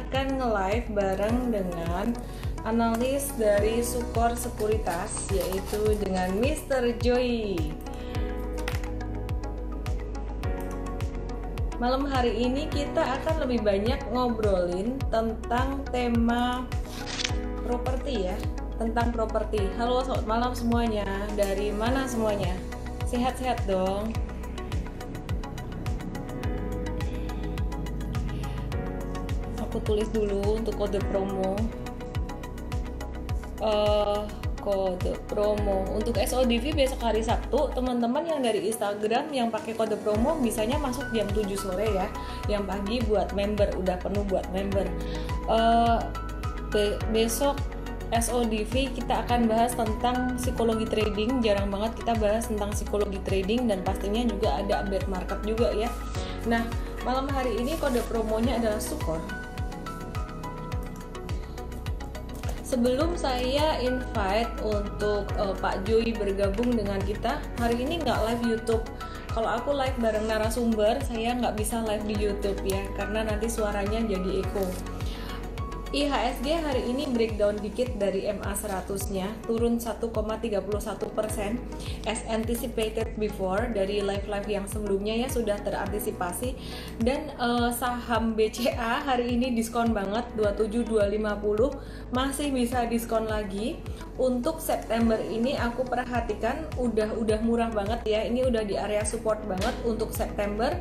akan nge-live bareng dengan analis dari Sukor Sekuritas, yaitu dengan Mr. Joy. Malam hari ini kita akan lebih banyak ngobrolin tentang tema properti ya, tentang properti. Halo, selamat malam semuanya. Dari mana semuanya? Sehat-sehat dong. Aku tulis dulu untuk kode promo. Kode promo untuk SODV besok hari Sabtu, teman-teman yang dari Instagram yang pakai kode promo bisanya masuk jam 7 sore ya. Yang pagi buat member, udah penuh buat member. Besok SODV kita akan bahas tentang psikologi trading. Jarang banget kita bahas tentang psikologi trading, dan pastinya juga ada update market juga ya. Nah, malam hari ini kode promonya adalah Sukor. Sebelum saya invite untuk Pak Joy bergabung dengan kita, hari ini nggak live YouTube. Kalau aku live bareng narasumber, saya nggak bisa live di YouTube ya, karena nanti suaranya jadi echo. IHSG hari ini breakdown dikit dari MA100-nya, turun 1,31%, as anticipated before, dari live-live yang sebelumnya ya, sudah terantisipasi. Dan saham BCA hari ini diskon banget, 27.250, masih bisa diskon lagi. Untuk September ini aku perhatikan udah murah banget ya, ini udah di area support banget untuk September.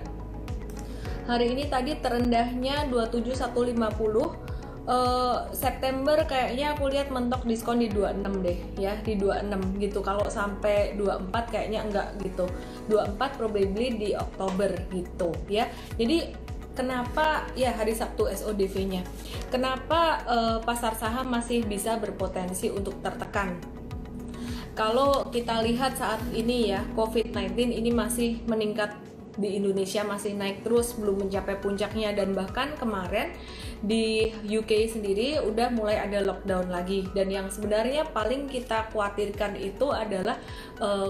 Hari ini tadi terendahnya 27.150. September kayaknya aku lihat mentok diskon di 26 deh ya, di 26 gitu. Kalau sampai 24 kayaknya enggak gitu. 24 probably di Oktober gitu ya. Jadi kenapa ya hari Sabtu SODV-nya? Kenapa pasar saham masih bisa berpotensi untuk tertekan? Kalau kita lihat saat ini ya, COVID-19 ini masih meningkat di Indonesia, masih naik terus, belum mencapai puncaknya. Dan bahkan kemarin di UK sendiri udah mulai ada lockdown lagi. Dan yang sebenarnya paling kita khawatirkan itu adalah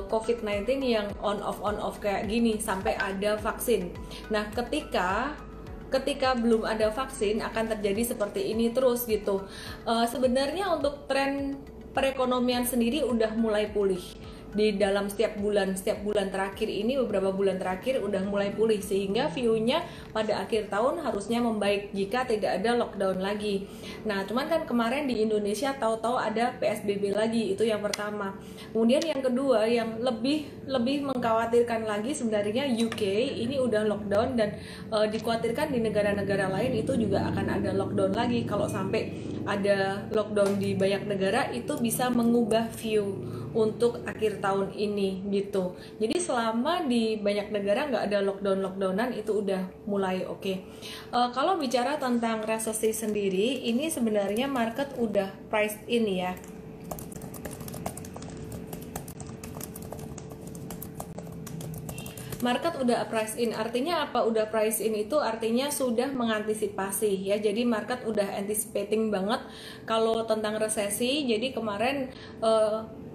COVID-19 yang on off kayak gini sampai ada vaksin. Nah, ketika belum ada vaksin akan terjadi seperti ini terus gitu. Sebenarnya untuk tren perekonomian sendiri udah mulai pulih di dalam setiap bulan terakhir ini, beberapa bulan terakhir udah mulai pulih, sehingga view-nya pada akhir tahun harusnya membaik jika tidak ada lockdown lagi. Nah, cuman kan kemarin di Indonesia tahu-tahu ada PSBB lagi, itu yang pertama. Kemudian yang kedua yang lebih mengkhawatirkan lagi sebenarnya, UK ini udah lockdown, dan dikhawatirkan di negara-negara lain itu juga akan ada lockdown lagi. Kalau sampai ada lockdown di banyak negara, itu bisa mengubah view untuk akhir tahun ini gitu. Jadi selama di banyak negara nggak ada lockdownan itu udah mulai oke. Kalau bicara tentang resesi sendiri, ini sebenarnya market udah priced in ya. Market udah price in, artinya apa? Udah price in itu artinya sudah mengantisipasi ya. Jadi market udah anticipating banget kalau tentang resesi. Jadi kemarin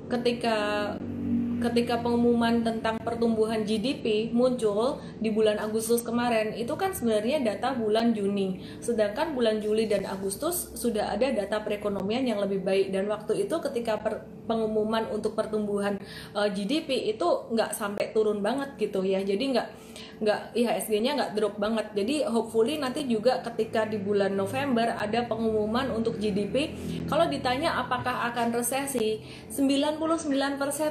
ketika pengumuman tentang pertumbuhan GDP muncul di bulan Agustus kemarin, itu kan sebenarnya data bulan Juni, sedangkan bulan Juli dan Agustus sudah ada data perekonomian yang lebih baik. Dan waktu itu ketika pengumuman untuk pertumbuhan GDP itu nggak sampai turun banget gitu ya, jadi nggak IHSG-nya nggak drop banget. Jadi hopefully nanti juga ketika di bulan November ada pengumuman untuk GDP, kalau ditanya apakah akan resesi, 99%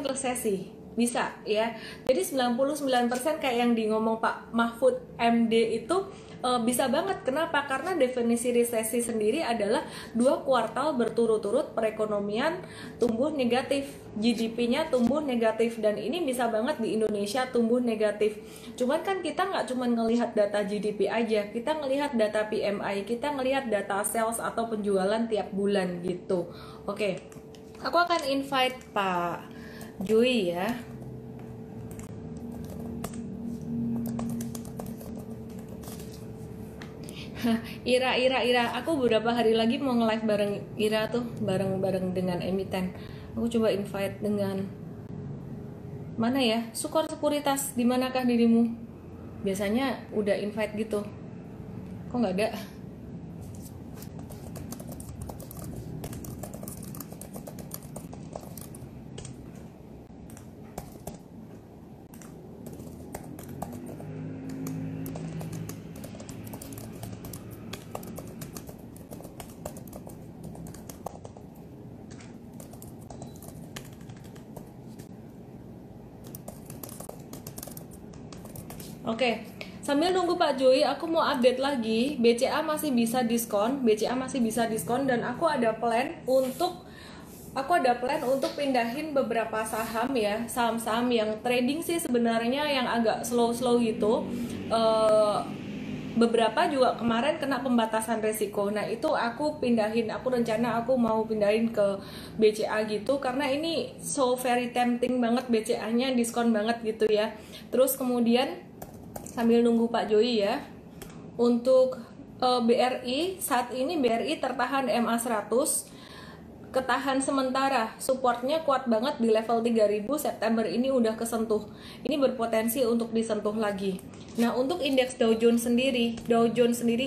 resesi bisa ya. Jadi 99% kayak yang di ngomong Pak Mahfud MD itu bisa banget. Kenapa? Karena definisi resesi sendiri adalah 2 kuartal berturut-turut perekonomian tumbuh negatif, GDP-nya tumbuh negatif, dan ini bisa banget di Indonesia tumbuh negatif. Cuman kan kita nggak cuma ngelihat data GDP aja, kita ngelihat data PMI, kita ngelihat data sales atau penjualan tiap bulan gitu. Oke, aku akan invite Pak Joy ya. Ira, aku beberapa hari lagi mau nge-live bareng Ira tuh, bareng dengan emiten. Aku coba invite dengan mana ya? Sukor Sekuritas, di manakah dirimu? Biasanya udah invite gitu. Kok nggak ada? Oke, sambil nunggu Pak Joy, aku mau update lagi. BCA masih bisa diskon, BCA masih bisa diskon, dan aku ada plan untuk pindahin beberapa saham ya, saham-saham yang trading sih sebenarnya yang agak slow-slow gitu. Eh, Beberapa juga kemarin kena pembatasan resiko. Nah, itu aku pindahin, aku rencana aku mau pindahin ke BCA gitu karena ini so very tempting banget, BCA-nya diskon banget gitu ya. Terus kemudian sambil nunggu Pak Joi ya. Untuk BRI, saat ini BRI tertahan MA 100, ketahan sementara, supportnya kuat banget di level 3000. September ini udah kesentuh, ini berpotensi untuk disentuh lagi. Nah, untuk indeks Dow Jones sendiri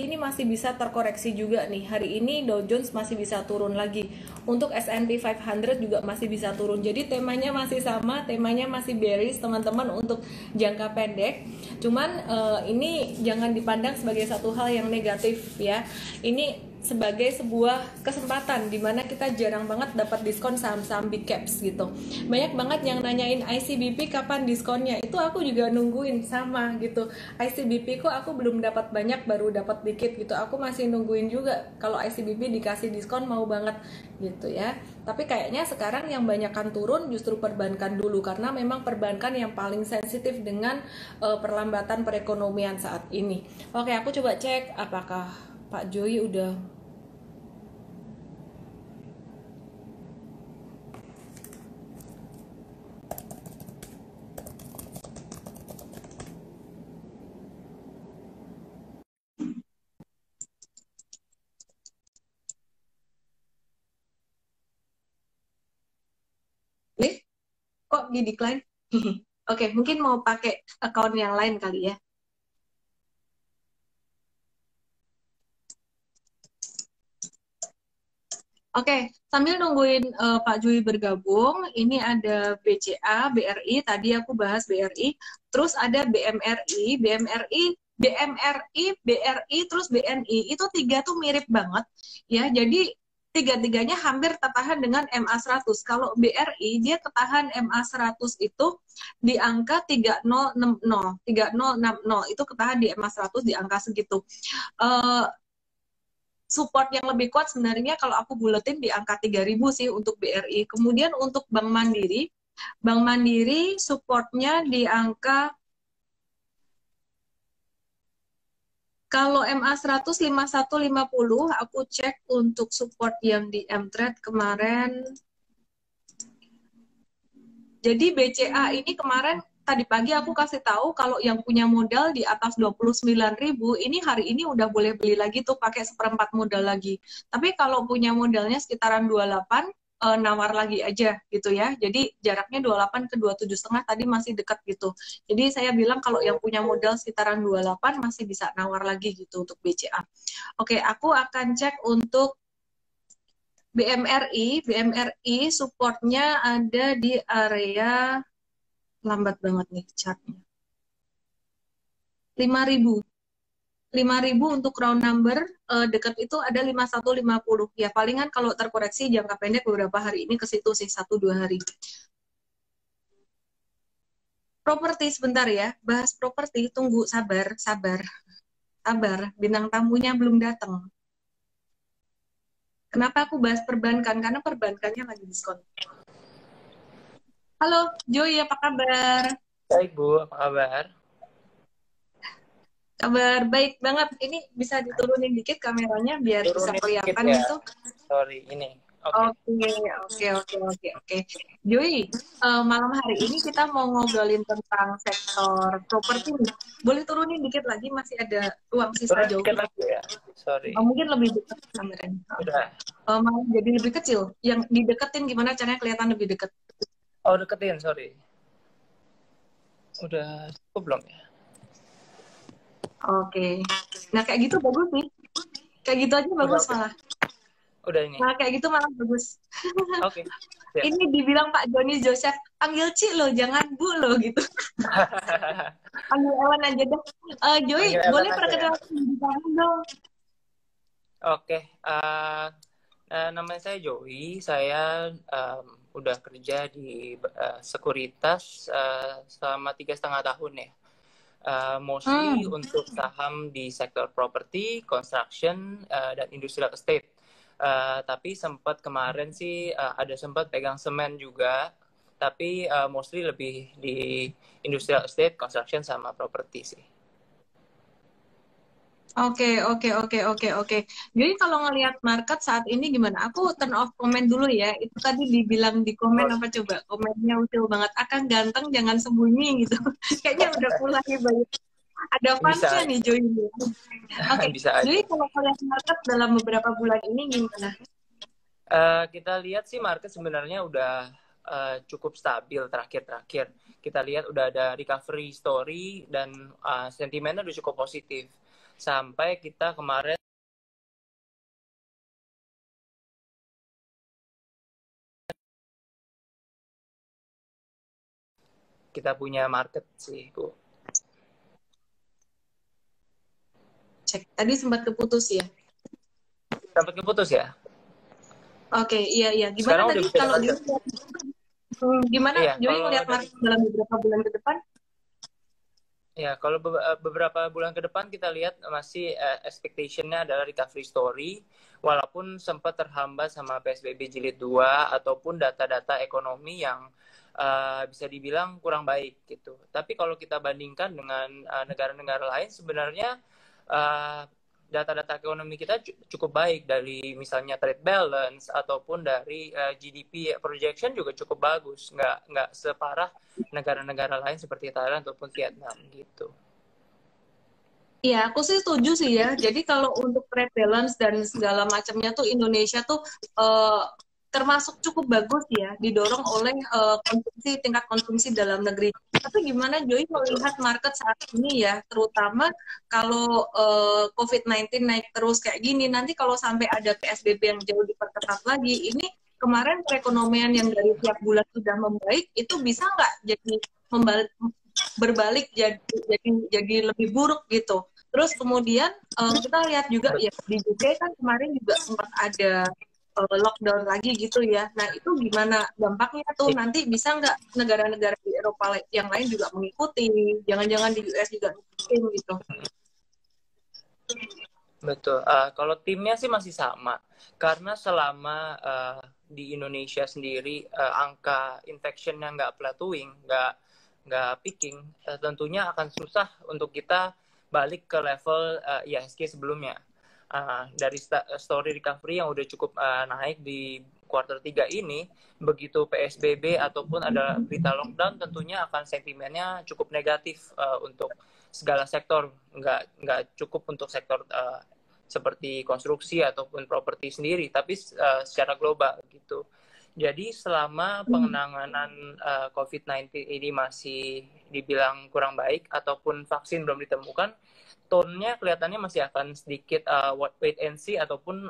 ini masih bisa terkoreksi juga nih. Hari ini Dow Jones masih bisa turun lagi. Untuk S&P 500 juga masih bisa turun. Jadi temanya masih sama, temanya masih bearish teman-teman untuk jangka pendek. Cuman ini jangan dipandang sebagai satu hal yang negatif ya. Ini sebagai sebuah kesempatan dimana kita jarang banget dapat diskon saham-saham big caps gitu. Banyak banget yang nanyain ICBP kapan diskonnya, itu aku juga nungguin sama gitu. ICBP kok aku belum dapat banyak, baru dapat dikit gitu. Aku masih nungguin juga kalau ICBP dikasih diskon mau banget gitu ya. Tapi kayaknya sekarang yang banyakkan turun justru perbankan dulu karena memang perbankan yang paling sensitif dengan perlambatan perekonomian saat ini. Oke, aku coba cek apakah Pak Joy udah. Kok di decline? Oke, mungkin mau pakai account yang lain kali ya. Oke, sambil nungguin Pak Jui bergabung, ini ada BCA, BRI, tadi aku bahas BRI, terus ada BRI, terus BNI, itu tiga tuh mirip banget, ya, jadi tiga-tiganya hampir tertahan dengan MA 100. Kalau BRI, dia tertahan MA 100 itu di angka 3060, itu ketahan di MA 100 di angka segitu. Support yang lebih kuat sebenarnya kalau aku buletin di angka 3000 sih untuk BRI. Kemudian untuk Bank Mandiri supportnya di angka, kalau MA 100 5150, aku cek untuk support yang di M-Trade kemarin. Jadi BCA ini kemarin tadi pagi aku kasih tahu kalau yang punya modal di atas 29.000 ini hari ini udah boleh beli lagi tuh pakai seperempat modal lagi. Tapi kalau punya modalnya sekitaran 28, nawar lagi aja gitu ya. Jadi jaraknya 28 ke 27,5 tadi masih dekat gitu. Jadi saya bilang kalau yang punya modal sekitaran 28 masih bisa nawar lagi gitu untuk BCA. Oke, aku akan cek untuk BMRI supportnya ada di area, lambat banget nih chartnya, 5.000 untuk round number, dekat itu ada 5150 ya, palingan kalau terkoreksi jangka pendek beberapa hari ini ke situ sih, 1-2 hari. Properti sebentar ya, bahas properti, tunggu, sabar, bintang tamunya belum datang. Kenapa aku bahas perbankan? Karena perbankannya lagi diskon. Halo Joy, apa kabar? Baik Bu, apa kabar? Kabar baik banget. Ini bisa diturunin dikit kameranya biar bisa Turunin dikit kelihatan ya. gitu. Sorry, ini. Oke. Oke. Joy, malam hari ini kita mau ngobrolin tentang sektor properti nih. Boleh turunin dikit lagi, masih ada ruang sisa Turun jauh. dikit lagi ya. Sorry. Mungkin lebih dekat kameranya. Udah. Malah jadi lebih kecil. Yang dideketin gimana caranya kelihatan lebih dekat? Oh, deketin, sorry. Udah cukup belum ya? Oke. Nah, kayak gitu bagus nih. Kayak gitu aja bagus Udah. malah. Udah ini. Nah, kayak gitu malah bagus. Oke. Ya. Ini dibilang Pak Joni Joseph, panggil Ci loh, jangan Bu loh gitu. Panggil Ewan aja deh. Joy, boleh perkenalkan diri kamu dong? Oke. Namanya saya Joey. Saya udah kerja di Sekuritas selama 3,5 tahun ya. Mostly untuk saham di sektor properti, construction, dan industrial estate. Tapi sempat kemarin sih ada sempat pegang semen juga, tapi mostly lebih di industrial estate, construction, sama properti sih. Oke. Jadi kalau ngelihat market saat ini gimana? Aku turn off komen dulu ya. Itu tadi dibilang di komen apa coba? Komennya usil banget. Akan ganteng jangan sembunyi gitu. Kayaknya udah mulai banyak. Ada fansnya nih Joy. Oke. Bisa aja. Jadi kalau kalian market dalam beberapa bulan ini gimana? Kita lihat sih market sebenarnya udah cukup stabil terakhir-terakhir. Kita lihat udah ada recovery story dan sentimennya udah cukup positif. Sampai kita kemarin kita punya market sih, Bu. Cek. Tadi sempat keputus ya? Sempat keputus ya? Oke, iya. Gimana Sekarang tadi udah bisa kalau gimana iya, Joy ngelihat market dalam beberapa bulan ke depan? Ya, kalau beberapa bulan ke depan kita lihat masih expectation-nya adalah recovery story, walaupun sempat terhambat sama PSBB jilid 2 ataupun data-data ekonomi yang bisa dibilang kurang baik gitu. Tapi kalau kita bandingkan dengan negara-negara lain, sebenarnya data-data ekonomi kita cukup baik, dari misalnya trade balance ataupun dari GDP projection juga cukup bagus, nggak separah negara-negara lain seperti Thailand ataupun Vietnam gitu. Iya, aku sih setuju sih ya. Jadi kalau untuk trade balance dan segala macamnya tuh Indonesia tuh termasuk cukup bagus ya, didorong oleh tingkat konsumsi dalam negeri. Tapi gimana Joy melihat market saat ini ya, terutama kalau COVID-19 naik terus kayak gini, nanti kalau sampai ada PSBB yang jauh diperketat lagi, ini kemarin perekonomian yang dari tiap bulan sudah membaik, itu bisa nggak jadi berbalik jadi lebih buruk gitu. Terus kemudian kita lihat juga ya di UK kan kemarin juga sempat ada lockdown lagi gitu ya. Nah itu gimana dampaknya tuh, nanti bisa nggak negara-negara di Eropa yang lain juga mengikuti, jangan-jangan di US juga ngikutin gitu. Betul. Kalau timnya sih masih sama, karena selama di Indonesia sendiri angka infectionnya nggak plateauing, nggak peaking, tentunya akan susah untuk kita balik ke level IHSG sebelumnya. Dari story recovery yang udah cukup naik di kuartal 3 ini, begitu PSBB ataupun ada berita lockdown, tentunya akan sentimennya cukup negatif untuk segala sektor, nggak cukup untuk sektor seperti konstruksi ataupun properti sendiri, tapi secara global gitu. Jadi selama penanganan COVID-19 ini masih dibilang kurang baik ataupun vaksin belum ditemukan, tone-nya kelihatannya masih akan sedikit wait and see ataupun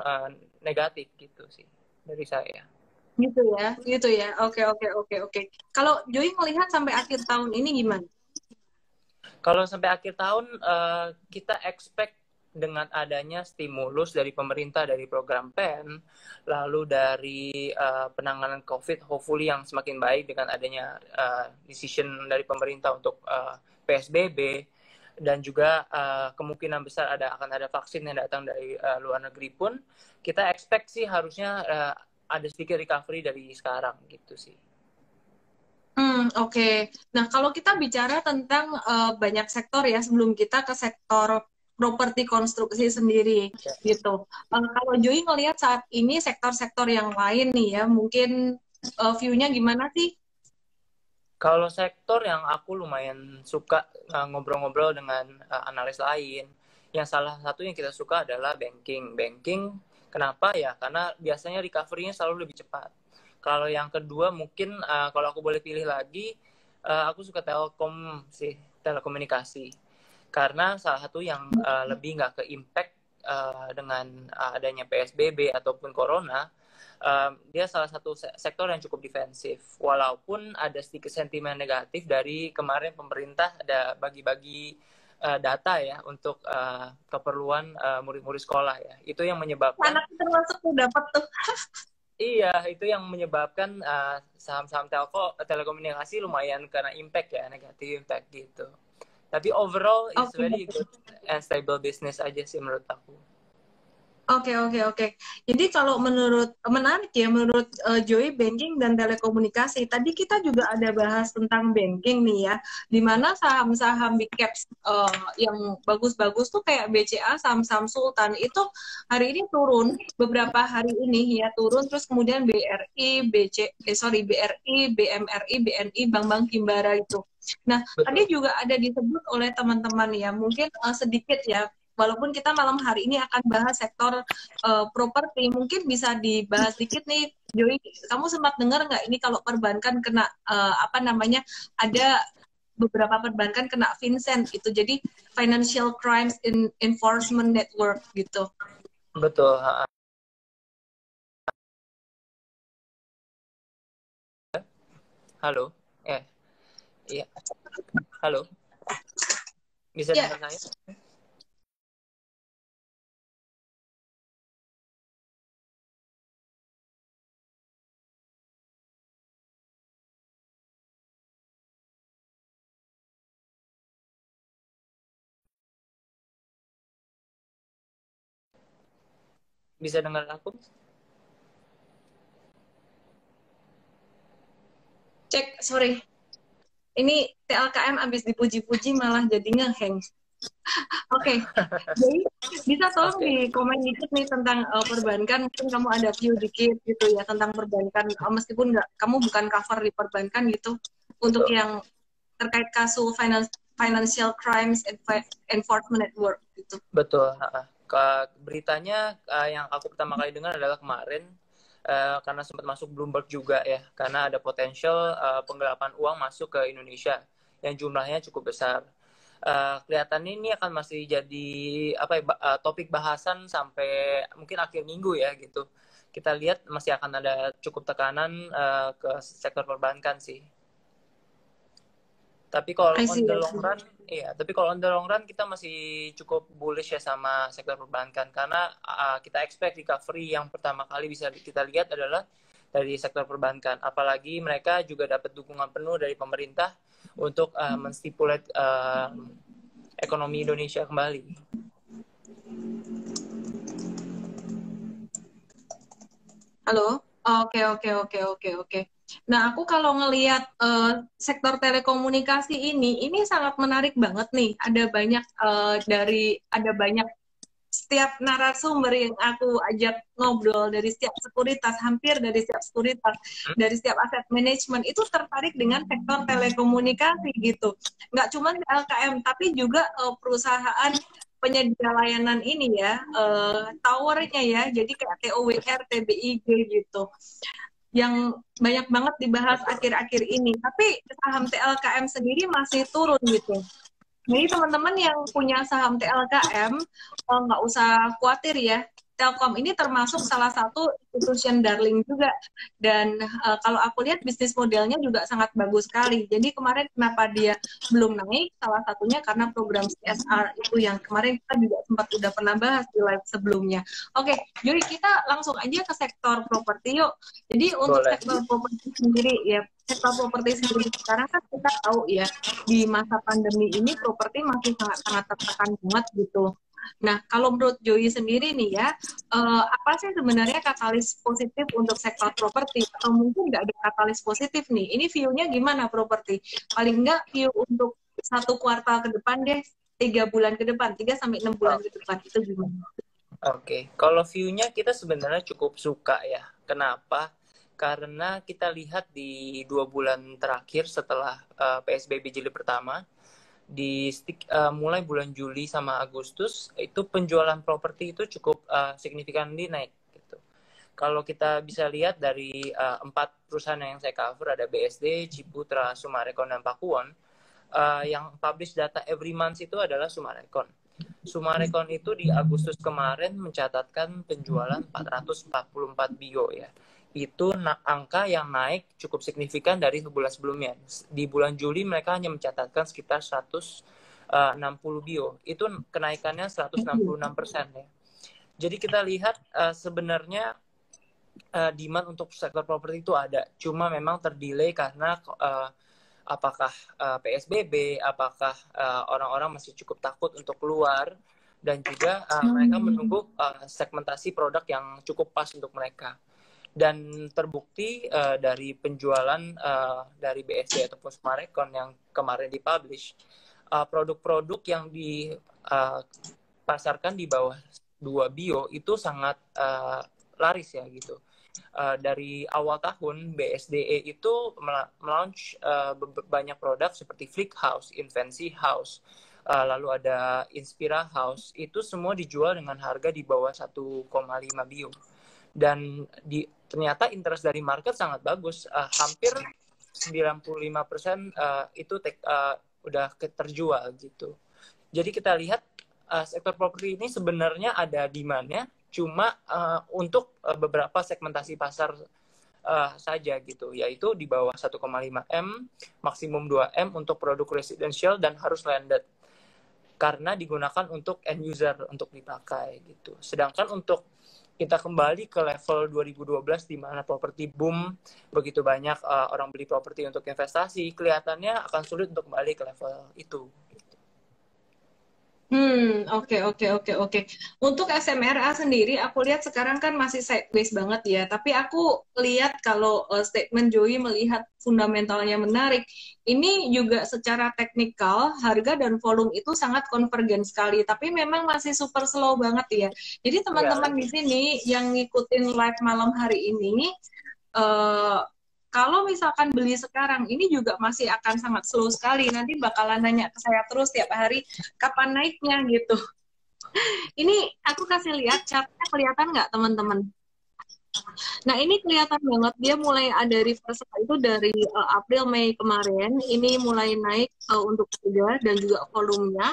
negatif gitu sih dari saya. Gitu ya. Oke. Kalau Joy melihat sampai akhir tahun ini gimana? Kalau sampai akhir tahun kita expect dengan adanya stimulus dari pemerintah, dari program PEN, lalu dari penanganan COVID, hopefully yang semakin baik dengan adanya decision dari pemerintah untuk PSBB, dan juga kemungkinan besar akan ada vaksin yang datang dari luar negeri pun, kita expect sih harusnya ada sedikit recovery dari sekarang gitu sih. Oke. Nah, kalau kita bicara tentang banyak sektor ya, sebelum kita ke sektor properti konstruksi sendiri gitu. Kalau Joy ngelihat saat ini sektor-sektor yang lain nih ya, mungkin view-nya gimana sih? Kalau sektor yang aku lumayan suka ngobrol-ngobrol dengan analis lain, yang salah satu yang kita suka adalah banking. Banking, kenapa ya? Karena biasanya recovery-nya selalu lebih cepat. Kalau yang kedua mungkin kalau aku boleh pilih lagi, aku suka telkom sih, telekomunikasi. Karena salah satu yang lebih nggak ke impact dengan adanya PSBB ataupun corona, dia salah satu sektor yang cukup defensif. Walaupun ada sedikit sentimen negatif dari kemarin pemerintah ada bagi-bagi data ya untuk keperluan murid-murid sekolah ya. Itu yang menyebabkan anak termasuk tuh dapat tuh. Iya, itu yang menyebabkan saham-saham telekomunikasi lumayan kena impact ya, negatif impact gitu. Tapi overall it's Oke. very good and stable business aja sih menurut aku. Oke. Jadi kalau menarik ya menurut Joy, banking dan telekomunikasi. Tadi kita juga ada bahas tentang banking nih ya, di mana saham-saham big caps yang bagus-bagus tuh kayak BCA, saham-saham Sultan itu hari ini turun, beberapa hari ini ya turun, terus kemudian BRI, BMRI, BNI, bank-bank Himbara itu. Nah, tadi juga ada disebut oleh teman-teman ya, mungkin sedikit ya. Walaupun kita malam hari ini akan bahas sektor properti, mungkin bisa dibahas dikit nih, Joy. Kamu sempat dengar nggak ini kalau perbankan kena ada beberapa perbankan kena FinCEN itu, jadi Financial Crimes Enforcement Network gitu. Betul. Halo, iya, halo, bisa dengar saya? Bisa dengar aku? Cek, sorry. Ini TLKM abis dipuji-puji malah jadi ngeheng. Oke. Jadi bisa tolong di komen dikit nih tentang perbankan, mungkin kamu ada view dikit gitu ya tentang perbankan, meskipun kamu bukan cover di perbankan gitu, untuk yang terkait kasus Financial Crimes Enforcement Network gitu. Betul. Beritanya yang aku pertama kali dengar adalah kemarin, karena sempat masuk Bloomberg juga ya, karena ada potensial penggelapan uang masuk ke Indonesia yang jumlahnya cukup besar. Kelihatannya ini akan masih jadi topik bahasan sampai mungkin akhir minggu ya gitu. Kita lihat masih akan ada cukup tekanan ke sektor perbankan sih. Tapi kalau on the long run kita masih cukup bullish ya sama sektor perbankan, karena kita expect recovery yang pertama kali bisa kita lihat adalah dari sektor perbankan. Apalagi mereka juga dapat dukungan penuh dari pemerintah untuk menstipulate ekonomi Indonesia kembali. Halo? Oke. Nah, aku kalau ngelihat sektor telekomunikasi ini sangat menarik banget nih. Ada banyak setiap narasumber yang aku ajak ngobrol, dari setiap sekuritas, hampir dari setiap sekuritas, dari setiap aset manajemen itu tertarik dengan sektor telekomunikasi gitu. Nggak cuma LKM, tapi juga perusahaan penyedia layanan ini ya, towernya ya, jadi kayak TOWR, TBIG gitu, yang banyak banget dibahas akhir-akhir ini. Tapi saham TLKM sendiri masih turun gitu. Jadi teman-teman yang punya saham TLKM, nggak usah khawatir ya. Telkom ini termasuk salah satu institution darling juga. Dan kalau aku lihat bisnis modelnya juga sangat bagus sekali. Jadi kemarin kenapa dia belum naik, salah satunya karena program CSR itu yang kemarin kita juga sempat udah pernah bahas di live sebelumnya. Oke, Joy, kita langsung aja ke sektor properti yuk. Jadi untuk sektor properti sendiri ya, sektor properti sendiri sekarang kan kita tahu ya, di masa pandemi ini properti masih sangat-sangat tertekan banget gitu. Nah, kalau menurut Joy sendiri nih ya, apa sih sebenarnya katalis positif untuk sektor properti? Atau mungkin nggak ada katalis positif nih? Ini view-nya gimana properti? Paling nggak view untuk 1 kuartal ke depan deh, 3 bulan ke depan, 3-6 bulan ke depan, itu gimana? Oke, kalau view-nya kita sebenarnya cukup suka ya. Kenapa? Karena kita lihat di 2 bulan terakhir setelah PSBB jilid pertama, mulai bulan Juli sama Agustus itu penjualan properti itu cukup signifikan naik gitu. Kalau kita bisa lihat dari 4 perusahaan yang saya cover, ada BSD, Ciputra, Sumarekon, dan Pakuwon, yang publish data every month itu adalah Sumarekon. Sumarekon itu di Agustus kemarin mencatatkan penjualan 444 bio ya. Itu angka yang naik cukup signifikan dari bulan sebelumnya. Di bulan Juli mereka hanya mencatatkan sekitar 160 bio. Itu kenaikannya 166% ya. Jadi kita lihat sebenarnya demand untuk sektor properti itu ada. Cuma memang terdelay karena apakah PSBB, apakah orang-orang masih cukup takut untuk keluar, dan juga mereka menunggu segmentasi produk yang cukup pas untuk mereka. Dan terbukti dari penjualan dari BSD ataupun Sumarekon yang kemarin dipublish, produk-produk yang dipasarkan di bawah 2 bio itu sangat laris ya gitu. Dari awal tahun BSDE itu melaunch banyak produk seperti Flick House, Invensi House, lalu ada Inspira House, itu semua dijual dengan harga di bawah 1,5 bio. Dan ternyata interest dari market sangat bagus, hampir 95% itu udah terjual gitu. Jadi kita lihat sektor properti ini sebenarnya ada demand-nya, cuma untuk beberapa segmentasi pasar saja gitu, yaitu di bawah 1,5 M, maksimum 2 M untuk produk residential dan harus landed karena digunakan untuk end user untuk dipakai gitu. Sedangkan untuk kita kembali ke level 2012 di mana properti boom, begitu banyak orang beli properti untuk investasi, kelihatannya akan sulit untuk kembali ke level itu. Oke. Untuk SMRA sendiri, aku lihat sekarang kan masih sideways banget ya. Tapi aku lihat kalau statement Joey melihat fundamentalnya menarik, ini juga secara teknikal, harga dan volume itu sangat konvergen sekali. Tapi memang masih super slow banget ya. Jadi teman-teman di sini yang ngikutin live malam hari ini, kalau misalkan beli sekarang, ini juga masih akan sangat slow sekali. Nanti bakalan nanya ke saya terus tiap hari, kapan naiknya gitu. Ini aku kasih lihat chartnya, kelihatan nggak teman-teman? Nah ini kelihatan banget dia mulai ada reversal itu dari April Mei kemarin. Ini mulai naik untuk harga dan juga volumenya.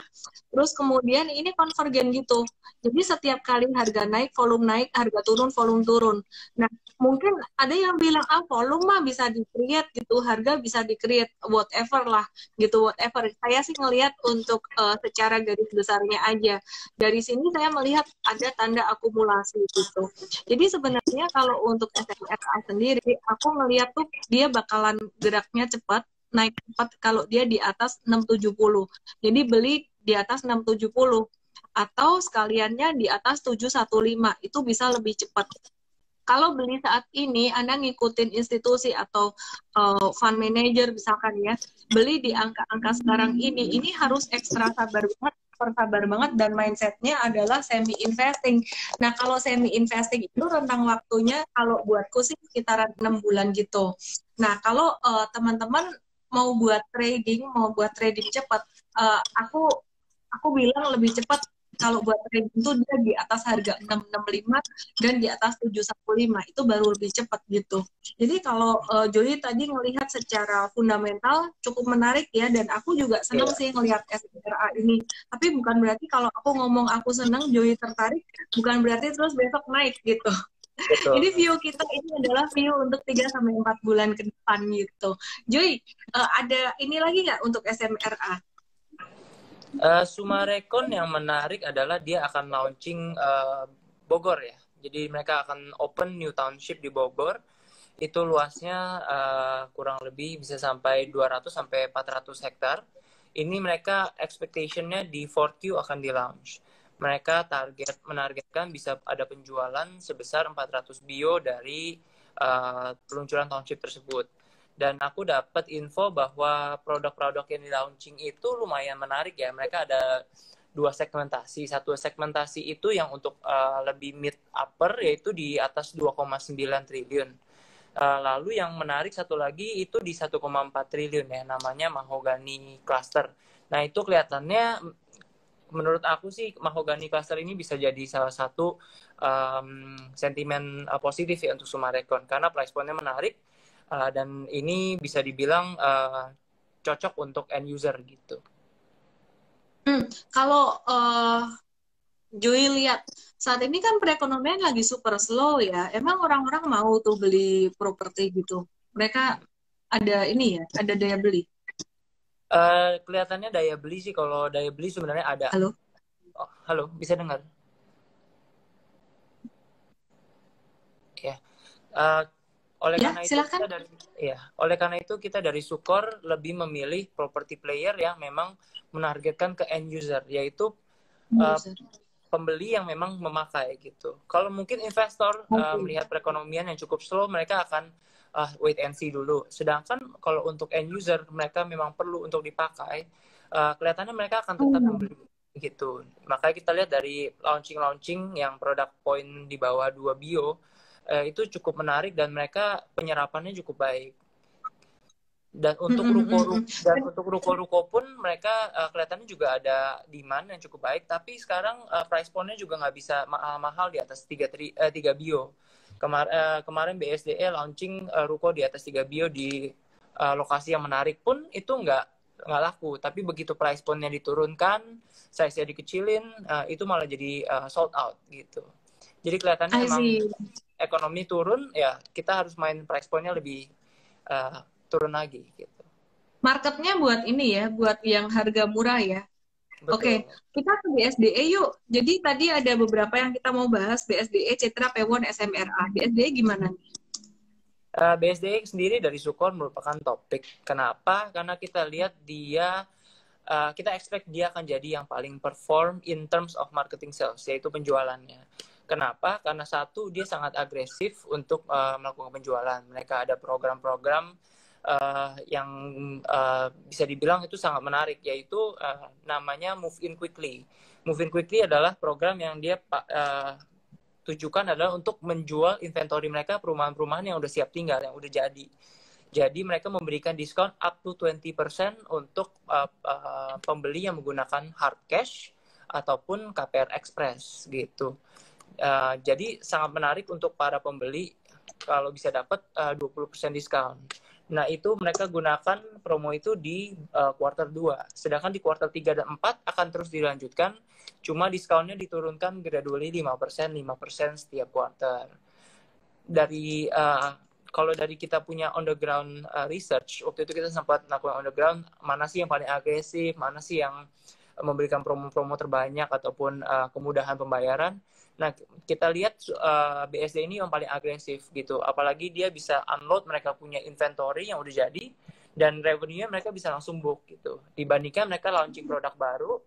Terus kemudian ini konvergen gitu. Jadi setiap kali harga naik, volume naik, harga turun, volume turun. Nah mungkin ada yang bilang volume mah bisa di-create gitu, harga bisa di-create, whatever lah gitu, whatever. Saya sih ngelihat untuk secara garis besarnya aja. Dari sini saya melihat ada tanda akumulasi gitu. Jadi sebenarnya kalau untuk SMRA sendiri, aku ngelihat tuh dia bakalan geraknya cepat, naik cepat kalau dia di atas 670. Jadi beli di atas 670 atau sekaliannya di atas 715, itu bisa lebih cepat. Kalau beli saat ini, Anda ngikutin institusi atau fund manager misalkan ya, beli di angka-angka sekarang ini harus ekstra sabar banget dan mindsetnya adalah semi investing. Nah kalau semi investing itu rentang waktunya kalau buatku sih sekitaran 6 bulan gitu. Nah kalau teman-teman mau buat trading cepat, aku bilang lebih cepat. Kalau buat trading itu dia di atas harga 665 dan di atas 715 itu baru lebih cepat gitu. Jadi kalau Joy tadi ngelihat secara fundamental cukup menarik ya, dan aku juga senang sih ngelihat SMRA ini. Tapi bukan berarti kalau aku ngomong aku senang, Joy tertarik, bukan berarti terus besok naik gitu. Betul. Jadi view kita ini adalah view untuk 3-4 bulan ke depan gitu. Joy, ada ini lagi nggak untuk SMRA? Sumarekon yang menarik adalah dia akan launching Bogor ya. Jadi mereka akan open new township di Bogor. Itu luasnya kurang lebih bisa sampai 200-400 hektar. Ini mereka expectation-nya di 4Q akan di-launch. Mereka menargetkan bisa ada penjualan sebesar 400 bio dari peluncuran township tersebut. Dan aku dapat info bahwa produk-produk yang di-launching itu lumayan menarik ya. Mereka ada 2 segmentasi. Satu segmentasi itu yang untuk lebih mid upper, yaitu di atas 2,9 triliun. Lalu yang menarik satu lagi itu di 1,4 triliun ya, namanya Mahogany Cluster. Nah itu kelihatannya menurut aku sih Mahogany Cluster ini bisa jadi salah satu sentimen positif ya untuk Sumarekon, karena price point-nya menarik. Dan ini bisa dibilang cocok untuk end user gitu. Kalau Joy lihat saat ini kan perekonomian lagi super slow ya. Emang orang-orang mau tuh beli properti gitu? Mereka ada ini ya, ada daya beli? Kelihatannya daya beli sih, kalau daya beli sebenarnya ada. Halo? Oh, halo, bisa dengar? Ya. Oleh Ya, karena itu silakan. oleh karena itu kita dari Sukor lebih memilih property player yang memang menargetkan ke end user, yaitu pembeli yang memang memakai gitu. Kalau mungkin investor melihat perekonomian yang cukup slow, mereka akan wait and see dulu. Sedangkan kalau untuk end user, mereka memang perlu untuk dipakai, kelihatannya mereka akan tetap membeli gitu. Makanya kita lihat dari launching yang produk point di bawah 2 bio, itu cukup menarik dan mereka penyerapannya cukup baik. Dan untuk ruko-ruko pun mereka kelihatannya juga ada demand yang cukup baik, tapi sekarang price point-nya juga nggak bisa mahal-mahal di atas 3 bio. Kemarin BSDE launching ruko di atas 3 bio di lokasi yang menarik pun itu nggak laku, tapi begitu price point-nya diturunkan, size-nya dikecilin, itu malah jadi sold out gitu. Jadi kelihatannya emang ekonomi turun, ya kita harus main price point-nya lebih turun lagi gitu. Marketnya buat ini ya, buat yang harga murah ya. Oke, kita ke BSDE yuk. Jadi tadi ada beberapa yang kita mau bahas, BSDE, Citra, Pewon, SMRA. BSDE gimana nih? BSDE sendiri dari Sukor merupakan topik. Kenapa? Karena kita lihat dia, kita expect dia akan jadi yang paling perform in terms of marketing sales, yaitu penjualannya. Kenapa? Karena satu, dia sangat agresif untuk melakukan penjualan. Mereka ada program-program yang bisa dibilang itu sangat menarik, yaitu namanya Move In Quickly. Move In Quickly adalah program yang dia tujukan adalah untuk menjual inventory mereka, perumahan-perumahan yang udah siap tinggal, yang udah jadi. Jadi mereka memberikan diskon up to 20% untuk pembeli yang menggunakan hard cash ataupun KPR Express gitu. Jadi sangat menarik untuk para pembeli kalau bisa dapat 20% diskon. Nah, itu mereka gunakan promo itu di kuartal 2. Sedangkan di kuartal 3 dan 4 akan terus dilanjutkan. Cuma diskonnya diturunkan gradually 5% setiap kuartal. Dari kalau dari kita punya on the ground research, waktu itu kita sempat melakukan on the ground, mana sih yang paling agresif, mana sih yang memberikan promo-promo terbanyak ataupun kemudahan pembayaran. Nah, kita lihat BSD ini yang paling agresif gitu. Apalagi dia bisa unload, mereka punya inventory yang udah jadi, dan revenue-nya mereka bisa langsung book gitu. Dibandingkan mereka launching produk baru,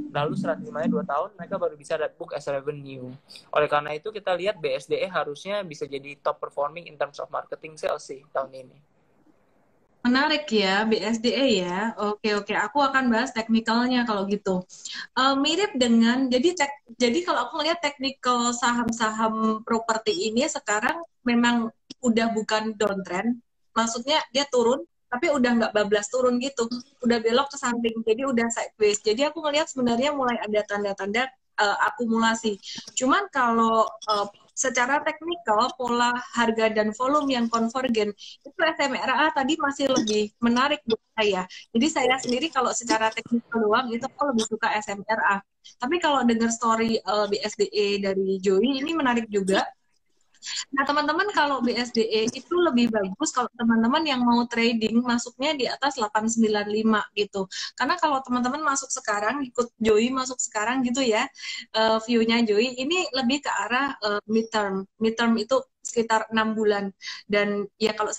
lalu setelah 2 tahun, mereka baru bisa book as revenue. Oleh karena itu, kita lihat BSDE harusnya bisa jadi top performing in terms of marketing sales sih tahun ini. Menarik ya, BSDE ya. Oke, aku akan bahas teknikalnya kalau gitu. Mirip dengan, jadi kalau aku ngelihat teknikal saham-saham properti ini sekarang memang udah bukan downtrend, maksudnya dia turun, tapi udah nggak bablas turun gitu, udah belok ke samping, jadi udah sideways. Jadi aku ngelihat sebenarnya mulai ada tanda-tanda akumulasi. Cuman kalau secara teknikal, pola harga dan volume yang konvergen, itu SMRA tadi masih lebih menarik buat saya. Jadi saya sendiri kalau secara teknikal doang, itu aku lebih suka SMRA. Tapi kalau dengar story BSDE dari Joey, ini menarik juga. Nah, teman-teman kalau BSDE itu lebih bagus kalau teman-teman yang mau trading masuknya di atas 895 gitu. Karena kalau teman-teman masuk sekarang, ikut Joey masuk sekarang gitu ya, view-nya Joey, ini lebih ke arah midterm. Midterm itu sekitar 6 bulan. Dan ya kalau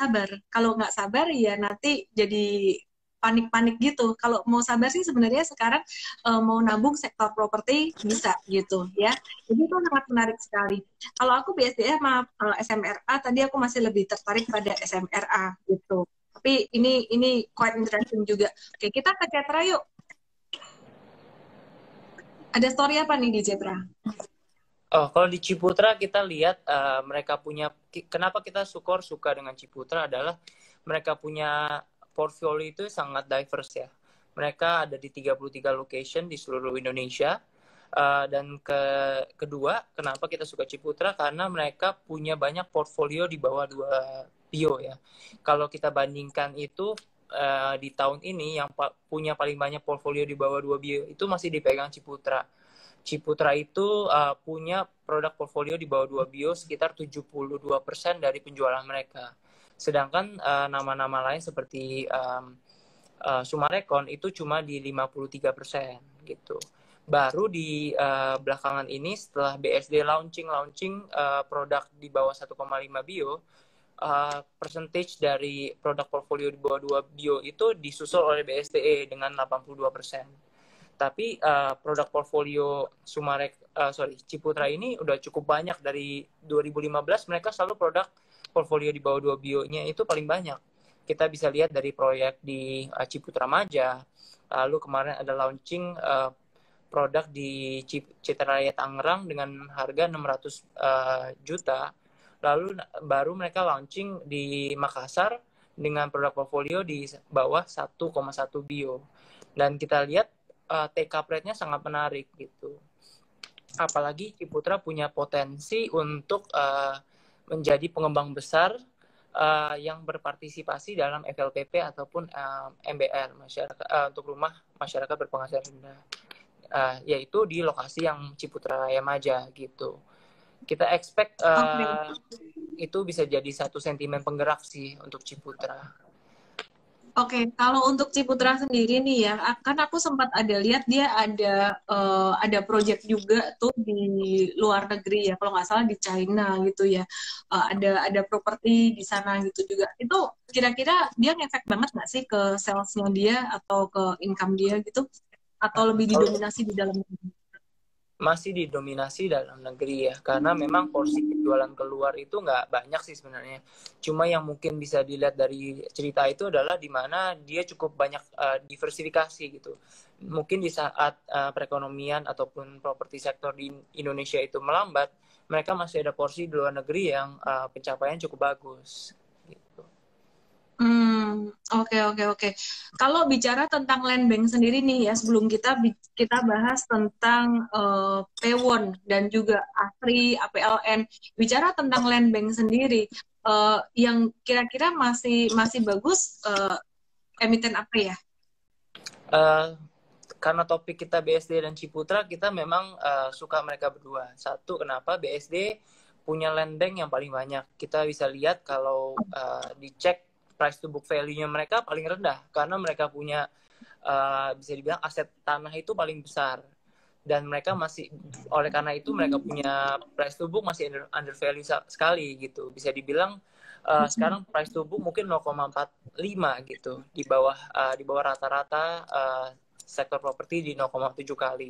nggak sabar ya nanti jadi panik-panik gitu. Kalau mau sabar sih sebenarnya sekarang mau nabung sektor properti bisa gitu ya. Jadi itu sangat menarik sekali. Kalau aku BSDE sama SMRA tadi aku masih lebih tertarik pada SMRA gitu. Tapi ini quite interesting juga. Oke, kita ke Cetra yuk. Ada story apa nih di Cetra? Oh, kalau di Ciputra kita lihat mereka punya, kenapa kita suka dengan Ciputra adalah mereka punya portfolio itu sangat diverse ya. Mereka ada di 33 location di seluruh Indonesia. Dan kedua, kenapa kita suka Ciputra? Karena mereka punya banyak portfolio di bawah 2 bio ya. Kalau kita bandingkan itu di tahun ini yang punya paling banyak portfolio di bawah 2 bio itu masih dipegang Ciputra. Ciputra itu punya produk portfolio di bawah 2 bio sekitar 72% dari penjualan mereka. Sedangkan nama-nama lain seperti Sumarekon itu cuma di 53% gitu. Baru di belakangan ini setelah BSD launching produk di bawah 1,5 bio, percentage dari produk portfolio di bawah 2 bio itu disusul oleh BSDE dengan 82%. Tapi produk portfolio Ciputra ini udah cukup banyak. Dari 2015 mereka selalu produk portfolio di bawah 2 bio-nya itu paling banyak. Kita bisa lihat dari proyek di Ciputra Maja, lalu kemarin ada launching produk di Citra Raya Tangerang dengan harga 600 juta. Lalu baru mereka launching di Makassar dengan produk portfolio di bawah 1,1 bio. Dan kita lihat take up rate-nya sangat menarik gitu. Apalagi Ciputra punya potensi untuk menjadi pengembang besar yang berpartisipasi dalam FLPP ataupun MBR, untuk rumah masyarakat berpenghasilan rendah. Yaitu di lokasi yang Ciputra Raya Maja gitu. Kita expect itu bisa jadi satu sentimen penggerak sih untuk Ciputra. Oke, kalau untuk Ciputra sendiri nih ya, kan aku sempat ada lihat dia ada project juga tuh di luar negeri ya, kalau nggak salah di China gitu ya, ada properti di sana gitu juga. Itu kira-kira dia ngefek banget nggak sih ke salesnya dia atau ke income dia gitu, atau lebih didominasi di dalam negeri? Masih didominasi dalam negeri ya, karena memang porsi penjualan keluar itu nggak banyak sih sebenarnya. Cuma yang mungkin bisa dilihat dari cerita itu adalah di mana dia cukup banyak diversifikasi gitu. Mungkin di saat perekonomian ataupun properti sektor di Indonesia itu melambat, mereka masih ada porsi di luar negeri yang pencapaian cukup bagus gitu. Oke. Kalau bicara tentang land bank sendiri nih ya, sebelum kita bahas tentang Pewon dan juga ASRI, APLN, bicara tentang land bank sendiri, yang kira-kira masih bagus, emiten apa ya? Karena topik kita BSD dan Ciputra, kita memang suka mereka berdua. Satu, kenapa BSD punya land bank yang paling banyak. Kita bisa lihat kalau dicek price to book value-nya mereka paling rendah, karena mereka punya bisa dibilang aset tanah itu paling besar, dan mereka masih, oleh karena itu mereka punya price to book masih under value sekali gitu. Bisa dibilang sekarang price to book mungkin 0,45 gitu, di bawah rata-rata sektor properti di 0,7 kali.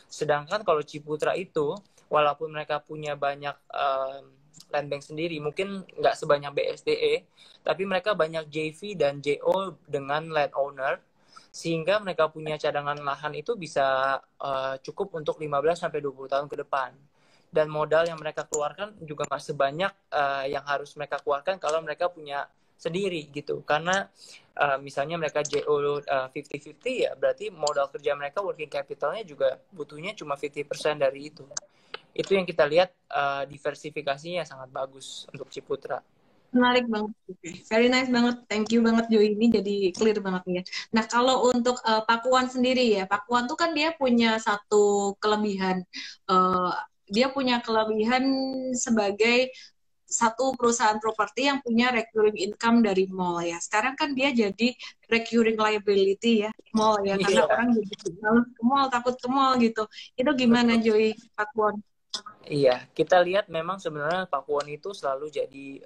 Sedangkan kalau Ciputra itu, walaupun mereka punya banyak land bank sendiri, mungkin nggak sebanyak BSDE, tapi mereka banyak JV dan JO dengan landowner, sehingga mereka punya cadangan lahan itu bisa cukup untuk 15-20 tahun ke depan. Dan modal yang mereka keluarkan juga nggak sebanyak yang harus mereka keluarkan kalau mereka punya sendiri gitu. Karena misalnya mereka JO 50-50 ya, berarti modal kerja mereka, working capitalnya juga butuhnya cuma 50% dari itu. Itu yang kita lihat, diversifikasinya sangat bagus untuk Ciputra. Menarik banget, very nice banget, thank you banget Joy, ini jadi clear banget ya. Nah kalau untuk Pakuan sendiri ya, Pakuan tuh kan dia punya satu kelebihan, sebagai satu perusahaan properti yang punya recurring income dari mall ya. Sekarang kan dia jadi recurring liability ya, mall ya, karena orang jadi males ke mall, takut ke mall gitu. Itu gimana Joy, Pakuan? Iya, kita lihat memang sebenarnya Pakuan itu selalu jadi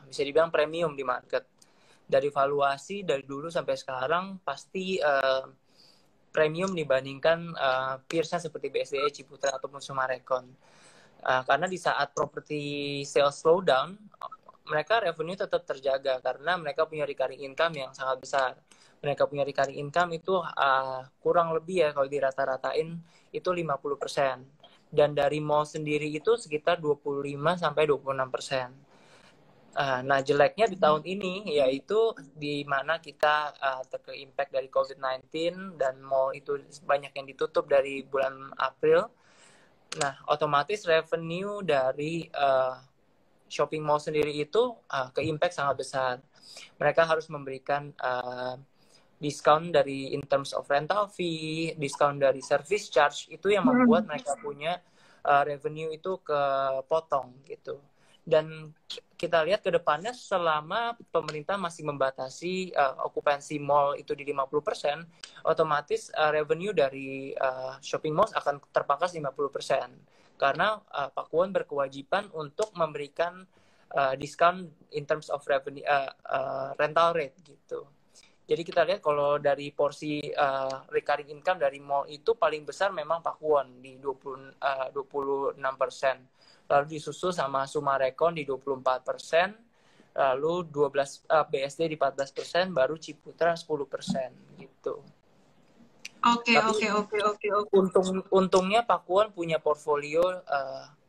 bisa dibilang premium di market. Dari valuasi dari dulu sampai sekarang pasti premium dibandingkan peersnya seperti BSDE, Ciputra ataupun Summarecon. Karena di saat property sales slow down, mereka revenue tetap terjaga karena mereka punya recurring income yang sangat besar. Mereka punya recurring income itu kurang lebih ya kalau dirata-ratain itu 50%. Dan dari mall sendiri itu sekitar 25-26%. Nah, jeleknya di tahun ini yaitu di mana kita ter-impact dari COVID-19 dan mall itu banyak yang ditutup dari bulan April. Nah, otomatis revenue dari shopping mall sendiri itu ke-impact sangat besar. Mereka harus memberikan diskon dari in terms of rental fee, diskon dari service charge, itu yang membuat mereka punya revenue itu kepotong gitu. Dan kita lihat ke depannya selama pemerintah masih membatasi okupansi mall itu di 50%, otomatis revenue dari shopping mall akan terpangkas 50%. Karena Pakuan berkewajiban untuk memberikan discount in terms of revenue rental rate gitu. Jadi kita lihat kalau dari porsi recurring income dari mall itu paling besar memang Pakuwon di 26%. Lalu disusul sama Sumarekon di 24%, lalu 12 BSD di 14%, baru Ciputra 10% gitu. Oke. Untungnya Pakuwon punya portfolio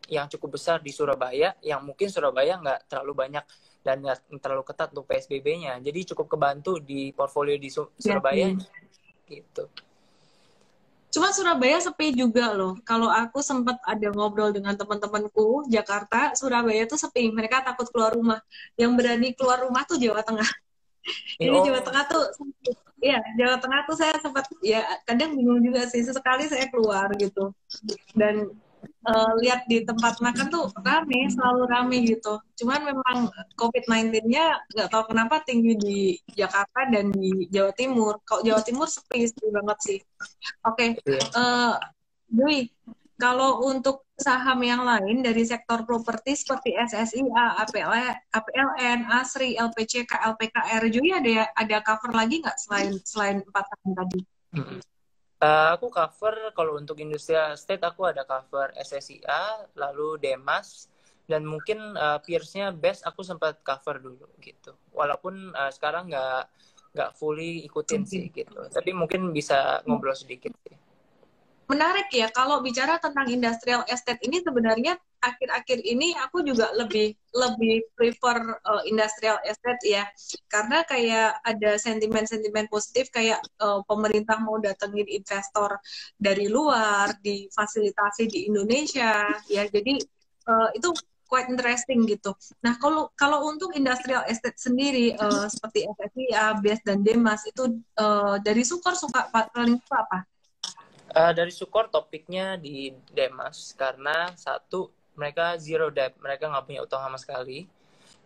yang cukup besar di Surabaya, yang mungkin Surabaya nggak terlalu banyak dan nggak terlalu ketat untuk PSBB-nya. Jadi cukup kebantu di portfolio di Surabaya gitu. Cuma Surabaya sepi juga loh. Kalau aku sempat ada ngobrol dengan teman-temanku Jakarta, Surabaya tuh sepi. Mereka takut keluar rumah. Yang berani keluar rumah tuh Jawa Tengah. Jadi Jawa Tengah tuh, ya Jawa Tengah tuh saya sempat ya kadang bingung juga sih. Sesekali saya keluar gitu. Dan lihat di tempat makan tuh selalu rame gitu. Cuman memang COVID-19-nya nggak tahu kenapa tinggi di Jakarta dan di Jawa Timur. Kalau Jawa Timur sepi banget sih. Oke, Dwi, kalau untuk saham yang lain dari sektor properti seperti SSIA, APLN, ASRI, LPCK, LPKR, Dwi ada cover lagi nggak selain 4 saham tadi? Aku cover kalau untuk industrial estate aku ada cover SSIA, lalu Demas, dan mungkin peersnya Best aku sempat cover dulu gitu. Walaupun sekarang nggak fully ikutin sih gitu. Tapi mungkin bisa ngobrol sedikit sih. Menarik ya, kalau bicara tentang industrial estate ini sebenarnya akhir-akhir ini aku juga lebih prefer industrial estate ya, karena kayak ada sentimen-sentimen positif kayak pemerintah mau datengin investor dari luar, difasilitasi di Indonesia ya, jadi itu quite interesting gitu. Nah kalau untuk industrial estate sendiri seperti SSIA, BES dan Demas itu dari Sukor paling suka apa? Dari Sukor topiknya di Demas karena satu mereka zero debt, mereka nggak punya utang sama sekali.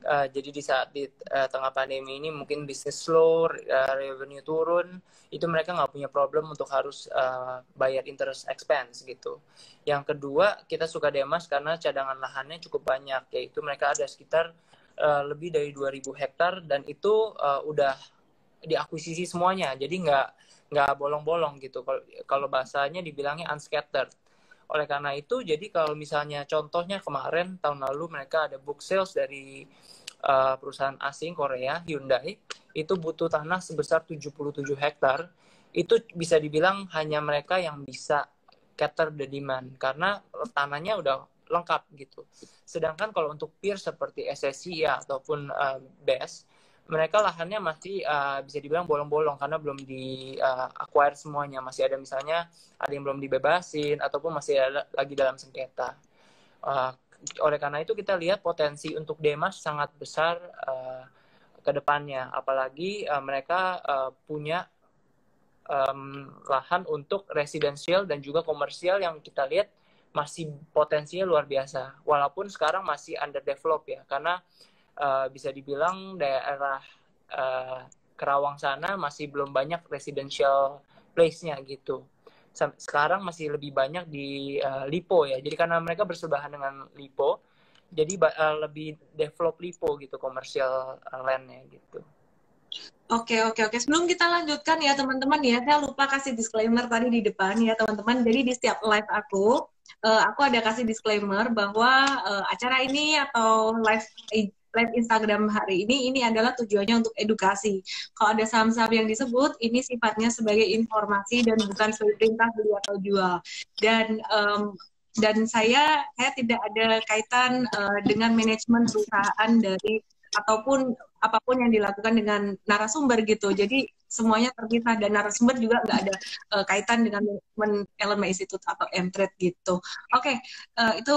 Jadi di saat di tengah pandemi ini mungkin bisnis slow, revenue turun, itu mereka nggak punya problem untuk harus bayar interest expense gitu. Yang kedua kita suka Demas karena cadangan lahannya cukup banyak, yaitu mereka ada sekitar lebih dari 2.000 hektar dan itu udah diakuisisi semuanya, jadi nggak bolong-bolong gitu. Kalau bahasanya dibilangnya unscattered. Oleh karena itu, jadi kalau misalnya contohnya kemarin tahun lalu mereka ada book sales dari perusahaan asing Korea, Hyundai, itu butuh tanah sebesar 77 hektar. Itu bisa dibilang hanya mereka yang bisa cater the demand karena tanahnya udah lengkap gitu. Sedangkan kalau untuk peer seperti SSI ya ataupun BES, mereka lahannya masih bisa dibilang bolong-bolong karena belum di acquire semuanya. Masih ada misalnya ada yang belum dibebasin ataupun masih ada lagi dalam sengketa. Oleh karena itu kita lihat potensi untuk Demas sangat besar ke depannya. Apalagi mereka punya lahan untuk residensial dan juga komersial yang kita lihat masih potensinya luar biasa. Walaupun sekarang masih underdeveloped ya, karena bisa dibilang daerah Kerawang sana masih belum banyak residential place-nya gitu. Sekarang masih lebih banyak di Lipo ya. Jadi karena mereka bersebelahan dengan Lipo, jadi lebih develop Lipo gitu, komersial land-nya gitu. Oke. Sebelum kita lanjutkan ya teman-teman ya, saya lupa kasih disclaimer tadi di depan ya teman-teman. Jadi di setiap live aku ada kasih disclaimer bahwa acara ini atau live Instagram hari ini adalah tujuannya untuk edukasi. Kalau ada saham-saham yang disebut, ini sifatnya sebagai informasi dan bukan sebagai perintah beli atau jual. Dan saya tidak ada kaitan dengan manajemen perusahaan dari ataupun apapun yang dilakukan dengan narasumber gitu. Jadi semuanya terpisah dan narasumber juga nggak ada kaitan dengan manajemen Elleman Institute atau M-Trade gitu. Oke, itu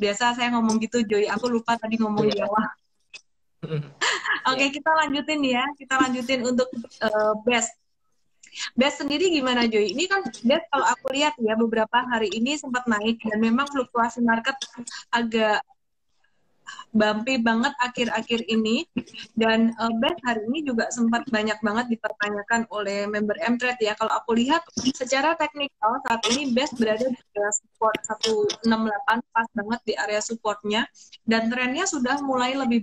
biasa saya ngomong gitu, Joy. Aku lupa tadi ngomong di awal. Oke, kita lanjutin ya. Kita lanjutin untuk BES. BES sendiri gimana, Joy? Ini kan BES kalau aku lihat ya beberapa hari ini sempat naik dan memang fluktuasi market agak bumpy banget akhir-akhir ini, dan BES hari ini juga sempat banyak banget dipertanyakan oleh member M-Trade ya. Kalau aku lihat secara teknikal saat ini BES berada di area support 168, pas banget di area supportnya, dan trennya sudah mulai lebih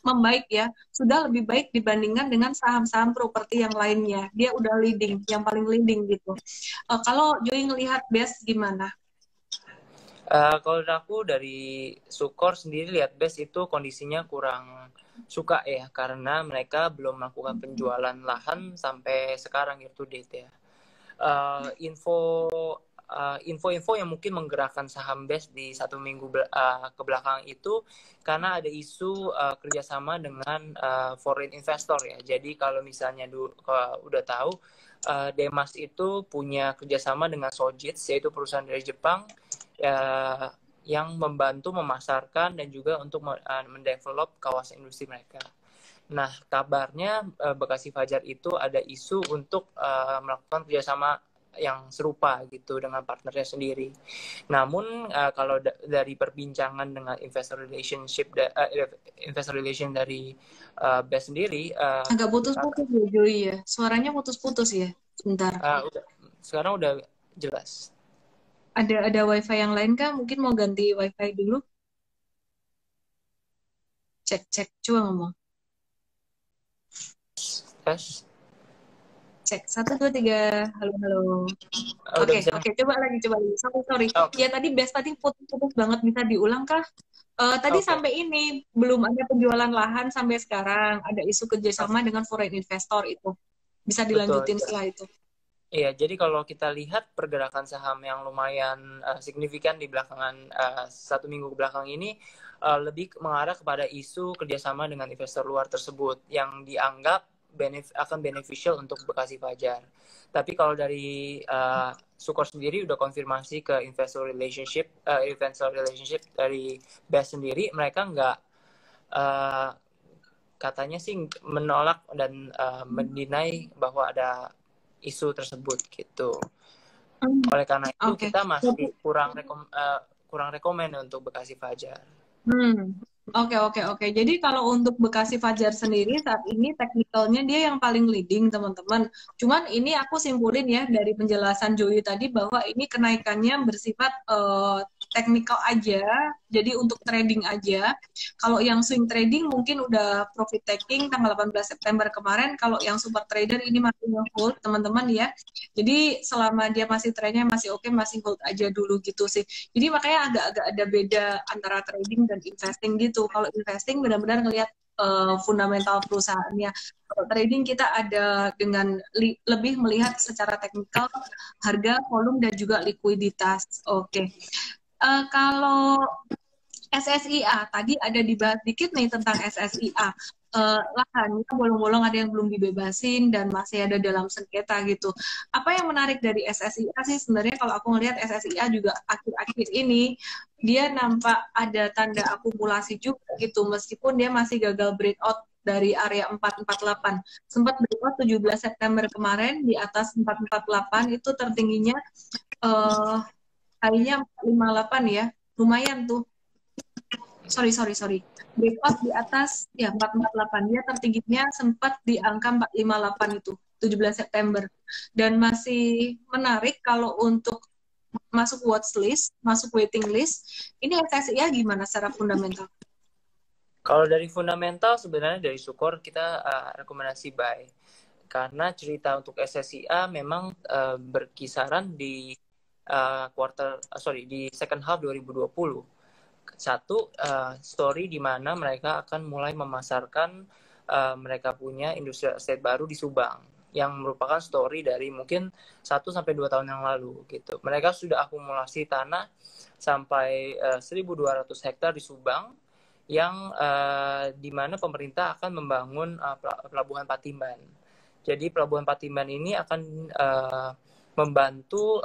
membaik ya, sudah lebih baik dibandingkan dengan saham-saham properti yang lainnya. Dia udah leading, yang paling leading gitu. Kalau Joy ngelihat BES gimana? Kalau aku dari Sukor sendiri lihat BES itu kondisinya kurang suka ya, karena mereka belum melakukan penjualan lahan sampai sekarang year to date ya. Info-info yang mungkin menggerakkan saham BES di 1 minggu ke belakang itu karena ada isu kerjasama dengan foreign investor ya. Jadi kalau misalnya udah tahu, Demas itu punya kerjasama dengan Sojitz, yaitu perusahaan dari Jepang yang membantu memasarkan dan juga untuk mendevelop kawasan industri mereka. Nah, kabarnya Bekasi Fajar itu ada isu untuk melakukan kerjasama yang serupa gitu dengan partnernya sendiri. Namun kalau dari perbincangan dengan investor relation dari BES sendiri, agak putus-putus ya Joy ya. Suaranya putus-putus ya. Sebentar. Sekarang udah jelas. Ada wifi yang lain kah? Mungkin mau ganti wifi dulu. Cek, coba ngomong. Tes. Cek, 1, 2, 3. Halo. Oke, coba lagi. Sorry. Okay. Ya tadi BES tadi putus-putus banget, bisa diulang kah? Tadi sampai ini belum ada penjualan lahan sampai sekarang. Ada isu kerjasama dengan foreign investor itu. Bisa dilanjutin setelah itu. Iya, jadi kalau kita lihat pergerakan saham yang lumayan signifikan di belakangan 1 minggu belakang ini lebih mengarah kepada isu kerjasama dengan investor luar tersebut yang dianggap akan beneficial untuk Bekasi Fajar. Tapi kalau dari Sukor sendiri udah konfirmasi ke investor relationship dari BES sendiri, mereka nggak katanya sih menolak dan mendinai bahwa ada isu tersebut gitu. Oleh karena itu kita masih kurang rekomen untuk Bekasi Fajar. Oke. Jadi kalau untuk Bekasi Fajar sendiri saat ini teknikalnya dia yang paling leading teman-teman. Cuman ini aku simpulin ya dari penjelasan Joy tadi bahwa ini kenaikannya bersifat teknikal aja, jadi untuk trading aja. Kalau yang swing trading mungkin udah profit taking tanggal 18 September kemarin. Kalau yang super trader ini masih hold teman-teman ya. Jadi selama dia masih trennya masih oke, masih hold aja dulu gitu sih. Jadi makanya agak-agak ada beda antara trading dan investing gitu. Kalau investing benar-benar ngelihat fundamental perusahaannya. Kalau trading kita ada dengan lebih melihat secara teknikal harga, volume, dan juga likuiditas. Oke. Kalau SSIA, tadi ada dibahas dikit nih tentang SSIA. Lahannya bolong-bolong ada yang belum dibebasin dan masih ada dalam sengketa gitu. Apa yang menarik dari SSIA sih sebenarnya kalau aku ngelihat SSIA juga akhir-akhir ini dia nampak ada tanda akumulasi juga gitu meskipun dia masih gagal breakout dari area 448. Sempat breakout 17 September kemarin di atas 448 itu tertingginya harinya 458 ya. Lumayan tuh. Sorry. Breakout di atas ya 448. Dia tertingginya sempat di angka 458 itu 17 September. Dan masih menarik kalau untuk masuk watchlist, masuk waiting list. Ini SSIA gimana secara fundamental? Kalau dari fundamental sebenarnya dari Sukor kita rekomendasi buy. Karena cerita untuk SSIA memang berkisaran di di second half 2020. Satu story di mana mereka akan mulai memasarkan mereka punya industrial estate baru di Subang yang merupakan story dari mungkin 1-2 tahun yang lalu gitu. Mereka sudah akumulasi tanah sampai 1.200 hektar di Subang yang di mana pemerintah akan membangun pelabuhan Patimban. Jadi pelabuhan Patimban ini akan membantu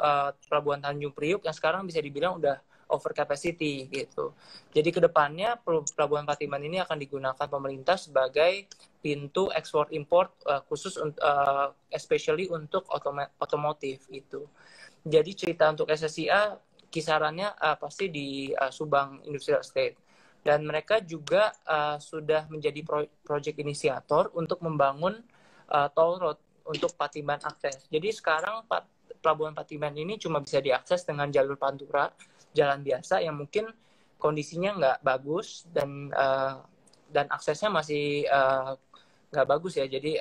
pelabuhan Tanjung Priuk yang sekarang bisa dibilang udah over capacity gitu. Jadi kedepannya pelabuhan Patimban ini akan digunakan pemerintah sebagai pintu ekspor import khusus especially untuk otomotif itu. Jadi cerita untuk SSIA kisarannya pasti di Subang Industrial Estate. Dan mereka juga sudah menjadi project inisiator untuk membangun toll road untuk Patimban akses. Jadi sekarang Pelabuhan Patimban ini cuma bisa diakses dengan jalur Pantura, jalan biasa yang mungkin kondisinya nggak bagus dan aksesnya masih nggak bagus ya. Jadi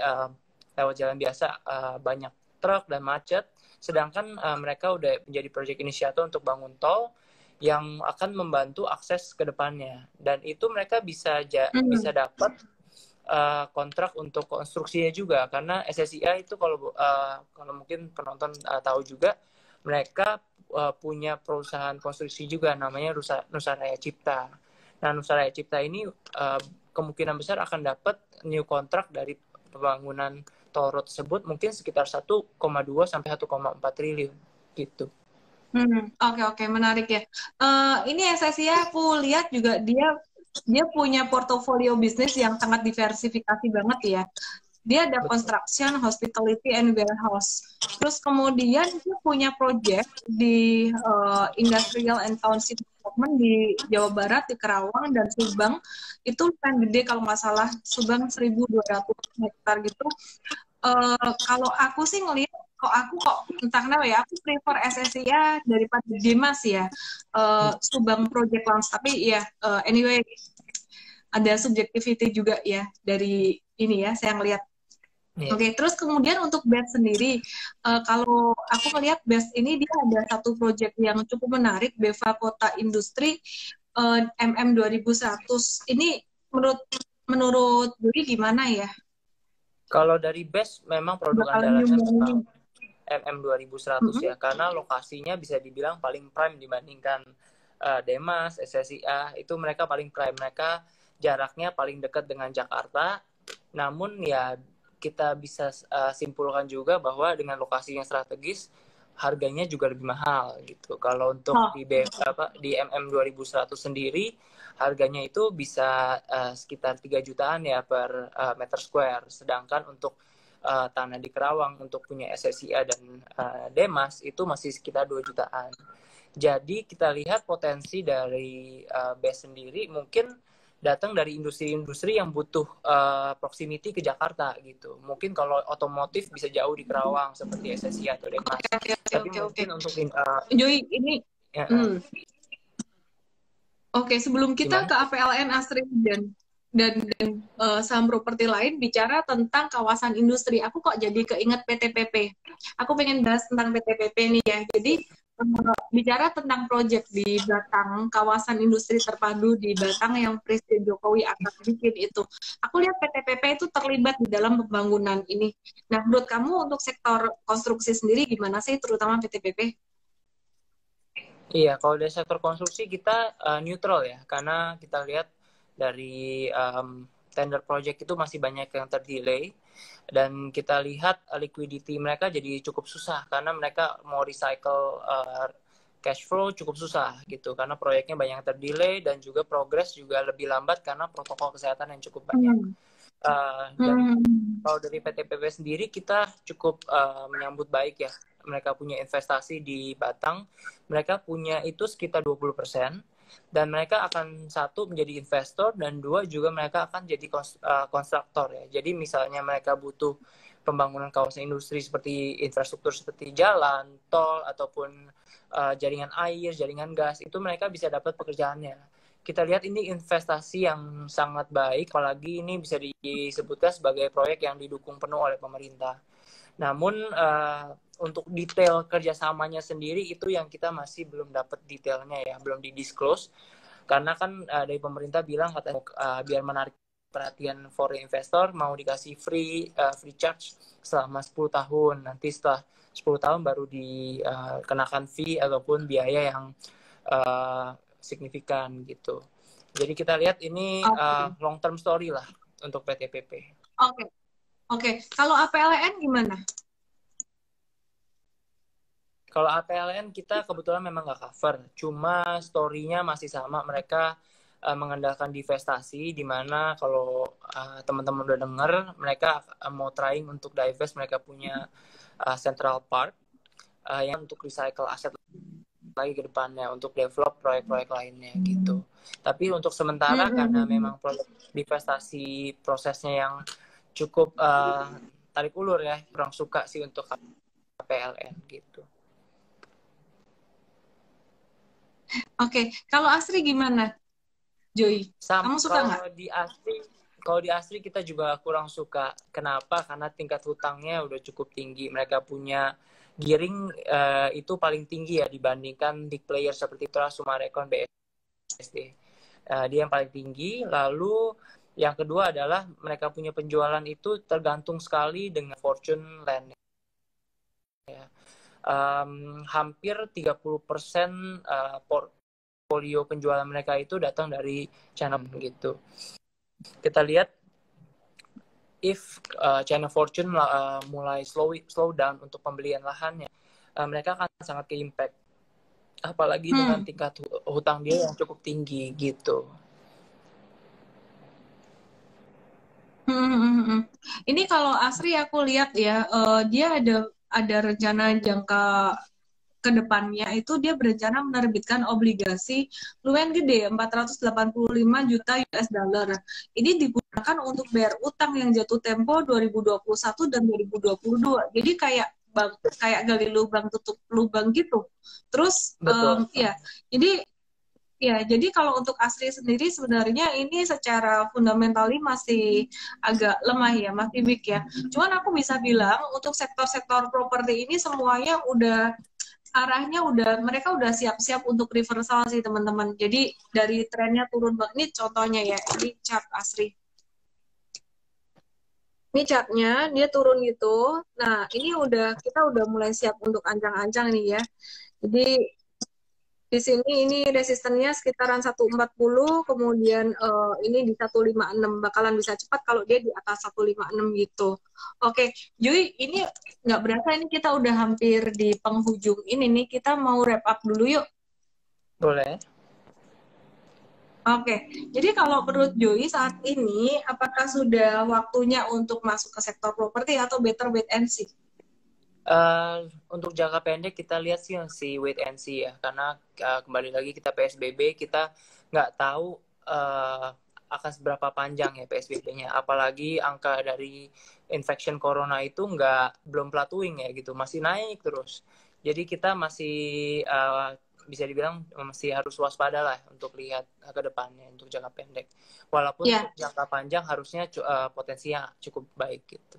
lewat jalan biasa banyak truk dan macet. Sedangkan mereka udah menjadi project inisiator untuk bangun tol yang akan membantu akses ke depannya. Dan itu mereka bisa dapat kontrak untuk konstruksinya juga, karena SSIA itu kalau mungkin penonton tahu juga, mereka punya perusahaan konstruksi juga namanya Nusaraya Cipta. Nah, Nusaraya Cipta ini kemungkinan besar akan dapat new kontrak dari pembangunan tol road tersebut mungkin sekitar 1,2 sampai 1,4 triliun gitu. Oke, menarik ya. Ini SSIA aku lihat juga dia punya portofolio bisnis yang sangat diversifikasi banget ya. Dia ada construction, hospitality, and warehouse. Terus kemudian dia punya project di industrial and township development di Jawa Barat, di Kerawang dan Subang. Itu kan gede kalau nggak salah, Subang 1.200 hektar gitu. Kalau aku sih ngelihat, kok entah kenapa ya, aku prefer SSIA daripada Dimas ya, Subang Project Launch. Tapi ya anyway, ada subjectivity juga ya dari ini ya, saya ngelihat. Oke, terus kemudian untuk BEST sendiri, kalau aku melihat BEST ini dia ada satu project yang cukup menarik, Beva Kota Industri MM 2100. Ini menurut Dwi gimana ya? Kalau dari BEST memang produk andalannya MM 2100 ya, karena lokasinya bisa dibilang paling prime dibandingkan Demas, SSIA, itu mereka paling prime. Mereka jaraknya paling dekat dengan Jakarta, namun ya kita bisa simpulkan juga bahwa dengan lokasi yang strategis, harganya juga lebih mahal gitu. Kalau untuk di MM 2100 sendiri, harganya itu bisa sekitar 3 jutaan ya per meter square. Sedangkan untuk tanah di Kerawang untuk punya SSIA dan Demas itu masih sekitar 2 jutaan. Jadi kita lihat potensi dari BEST sendiri mungkin datang dari industri-industri yang butuh proximity ke Jakarta gitu. Mungkin kalau otomotif bisa jauh di Kerawang seperti SSIA atau Demas. Tapi mungkin untuk Joy ini sebelum kita ke APLN Asri dan saham properti lain bicara tentang kawasan industri, aku kok jadi keinget PTPP. Aku pengen bahas tentang PTPP nih ya. Jadi bicara tentang proyek di Batang, kawasan industri terpadu di Batang yang Presiden Jokowi akan bikin itu. Aku lihat PTPP itu terlibat di dalam pembangunan ini. Nah, menurut kamu untuk sektor konstruksi sendiri gimana sih, terutama PTPP? Iya, kalau dari sektor konstruksi kita neutral ya, karena kita lihat dari tender project itu masih banyak yang terdelay, dan kita lihat liquidity mereka jadi cukup susah karena mereka mau recycle cash flow cukup susah gitu, karena proyeknya banyak yang terdelay dan juga progress juga lebih lambat karena protokol kesehatan yang cukup banyak. Dan kalau dari PTPP sendiri kita cukup menyambut baik ya. Mereka punya investasi di Batang, mereka punya itu sekitar 20%, dan mereka akan satu menjadi investor, dan dua juga mereka akan jadi konstruktor ya. Jadi misalnya mereka butuh pembangunan kawasan industri seperti infrastruktur seperti jalan, tol, ataupun jaringan air, jaringan gas, itu mereka bisa dapat pekerjaannya. Kita lihat ini investasi yang sangat baik, apalagi ini bisa disebutkan sebagai proyek yang didukung penuh oleh pemerintah. Namun untuk detail kerjasamanya sendiri itu yang kita masih belum dapat detailnya ya, belum didisclose, karena kan dari pemerintah bilang katanya biar menarik perhatian foreign investor mau dikasih free charge selama 10 tahun. Nanti setelah 10 tahun baru dikenakan fee ataupun biaya yang signifikan gitu. Jadi kita lihat ini long term story lah untuk PTPP. Oke. Kalau APLN gimana? Kalau APLN kita kebetulan memang nggak cover, cuma story-nya masih sama. Mereka mengandalkan divestasi, di mana kalau teman-teman udah dengar, mereka mau trying untuk divest. Mereka punya Central Park yang untuk recycle aset lagi ke depannya untuk develop proyek-proyek lainnya gitu. Tapi untuk sementara karena memang proyek divestasi prosesnya yang cukup tarik ulur ya, kurang suka sih untuk PLN gitu. Oke, kalau Asri gimana, Joy? Kamu suka nggak? Kalau di Asri kita juga kurang suka. Kenapa? Karena tingkat hutangnya udah cukup tinggi. Mereka punya gearing itu paling tinggi ya dibandingkan big player seperti Tra, Sumarekon, BSD. Dia yang paling tinggi. Lalu yang kedua adalah mereka punya penjualan itu tergantung sekali dengan Fortune Land. Ya. Hampir 30% portfolio penjualan mereka itu datang dari China gitu. Kita lihat if China Fortune mulai slow down untuk pembelian lahannya, mereka akan sangat ke impact. Apalagi dengan tingkat hutang dia yang cukup tinggi gitu. Ini kalau Asri aku lihat ya, dia ada rencana jangka ke depannya itu dia berencana menerbitkan obligasi lumayan gede 485 juta US dollar. Ini digunakan untuk bayar utang yang jatuh tempo 2021 dan 2022. Jadi kayak gali lubang tutup lubang gitu. Terus ya, jadi kalau untuk Asri sendiri sebenarnya ini secara fundamentally masih agak lemah ya, masih weak ya. Cuman aku bisa bilang untuk sektor-sektor properti ini semuanya arahnya mereka udah siap-siap untuk reversal sih teman-teman. Jadi dari trennya turun banget. Ini contohnya ya, ini chart Asri. Ini chartnya dia turun gitu. Nah ini kita udah mulai siap untuk ancang-ancang nih ya. Jadi di sini ini resistennya sekitaran 140, kemudian ini di 156 bakalan bisa cepat kalau dia di atas 156 gitu. Oke, Joy, ini nggak berasa ini kita udah hampir di penghujung ini nih. Kita mau wrap up dulu yuk. Boleh. Oke, jadi kalau menurut Joy saat ini, apakah sudah waktunya untuk masuk ke sektor properti atau better wait and see? Untuk jangka pendek kita lihat sih masih wait and see ya, karena kembali lagi kita PSBB, kita nggak tahu akan seberapa panjang ya PSBB-nya, apalagi angka dari infection corona itu belum plateauing ya gitu, masih naik terus. Jadi kita masih bisa dibilang masih harus waspada lah untuk lihat ke depannya untuk jangka pendek. Walaupun untuk jangka panjang harusnya potensinya cukup baik gitu.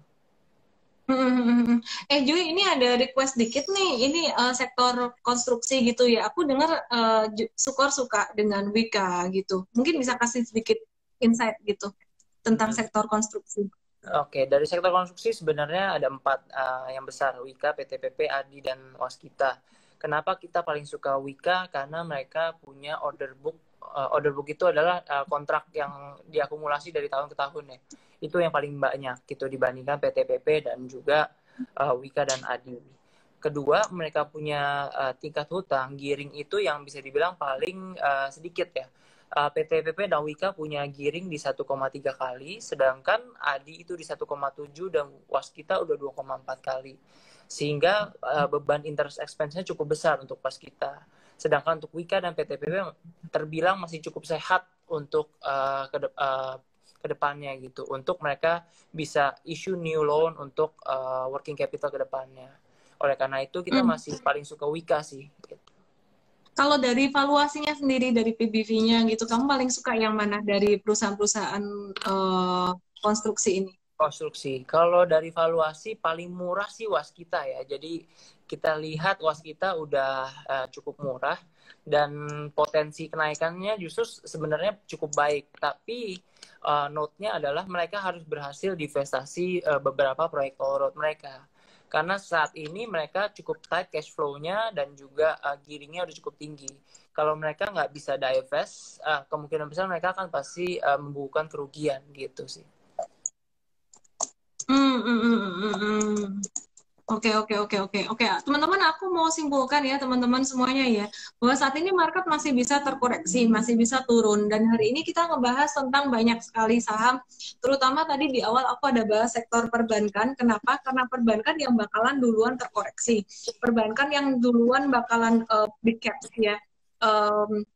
Joy, ini ada request dikit nih. Ini sektor konstruksi gitu ya. Aku dengar suka dengan Wika gitu. Mungkin bisa kasih sedikit insight gitu tentang sektor konstruksi. Oke, dari sektor konstruksi sebenarnya ada 4 yang besar, Wika, PTPP, ADI, dan Waskita. Kenapa kita paling suka Wika? Karena mereka punya order book. Order book itu adalah kontrak yang diakumulasi dari tahun ke tahun ya. Itu yang paling banyak gitu dibandingkan PTPP dan juga Wika dan ADI. Kedua, mereka punya tingkat hutang, gearing itu yang bisa dibilang paling sedikit ya. PTPP dan Wika punya gearing di 1,3 kali, sedangkan ADI itu di 1,7 dan Waskita udah 2,4 kali. Sehingga beban interest expense-nya cukup besar untuk Waskita. Sedangkan untuk Wika dan PTPP terbilang masih cukup sehat untuk ke depannya gitu, untuk mereka bisa issue new loan untuk working capital ke depannya. Oleh karena itu kita masih paling suka Wika sih gitu. Kalau dari valuasinya sendiri, dari PBV-nya gitu, kamu paling suka yang mana dari perusahaan-perusahaan konstruksi ini? Konstruksi. Kalau dari valuasi paling murah sih Waskita ya. Jadi kita lihat Waskita udah cukup murah dan potensi kenaikannya justru sebenarnya cukup baik. Tapi note-nya adalah mereka harus berhasil divestasi beberapa proyek toll road mereka. Karena saat ini mereka cukup tight cash flow-nya dan juga gearing-nya udah cukup tinggi. Kalau mereka nggak bisa divest, kemungkinan besar mereka akan pasti membukukan kerugian gitu sih. Oke. Teman-teman, aku mau simpulkan ya, teman-teman semuanya ya, bahwa saat ini market masih bisa terkoreksi, masih bisa turun. Dan hari ini kita ngebahas tentang banyak sekali saham, terutama tadi di awal aku ada bahas sektor perbankan. Kenapa? Karena perbankan yang bakalan duluan terkoreksi. Perbankan yang duluan bakalan big caps ya. Um,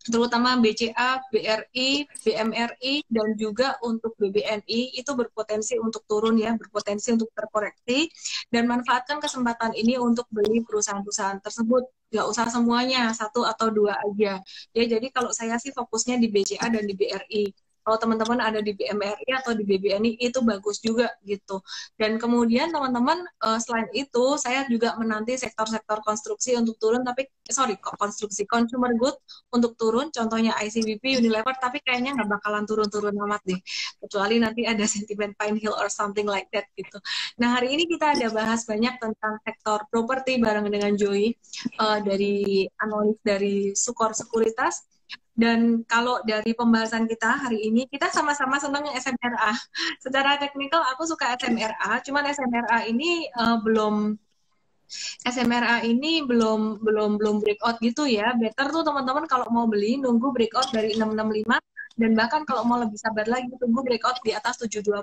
Terutama BCA, BRI, BMRI, dan juga untuk BBNI itu berpotensi untuk turun ya, berpotensi untuk terkoreksi, dan manfaatkan kesempatan ini untuk beli perusahaan-perusahaan tersebut. Nggak usah semuanya, satu atau dua aja. Ya, jadi kalau saya sih fokusnya di BCA dan di BRI. Kalau teman-teman ada di BMRI atau di BBNI itu bagus juga gitu. Dan kemudian teman-teman selain itu saya juga menanti sektor-sektor konstruksi untuk turun, tapi sorry kok konstruksi consumer good untuk turun, contohnya ICBP, Unilever, tapi kayaknya nggak bakalan turun-turun amat deh, kecuali nanti ada sentimen Pine Hill or something like that gitu. Nah, hari ini kita ada bahas banyak tentang sektor properti bareng dengan Joy dari analis dari Sukor Sekuritas. Dan kalau dari pembahasan kita hari ini, kita sama-sama senang SMRA. Secara teknikal aku suka SMRA, cuman SMRA ini SMRA ini belum breakout gitu ya. Better tuh teman-teman kalau mau beli nunggu breakout dari 665, dan bahkan kalau mau lebih sabar lagi tunggu breakout di atas 720.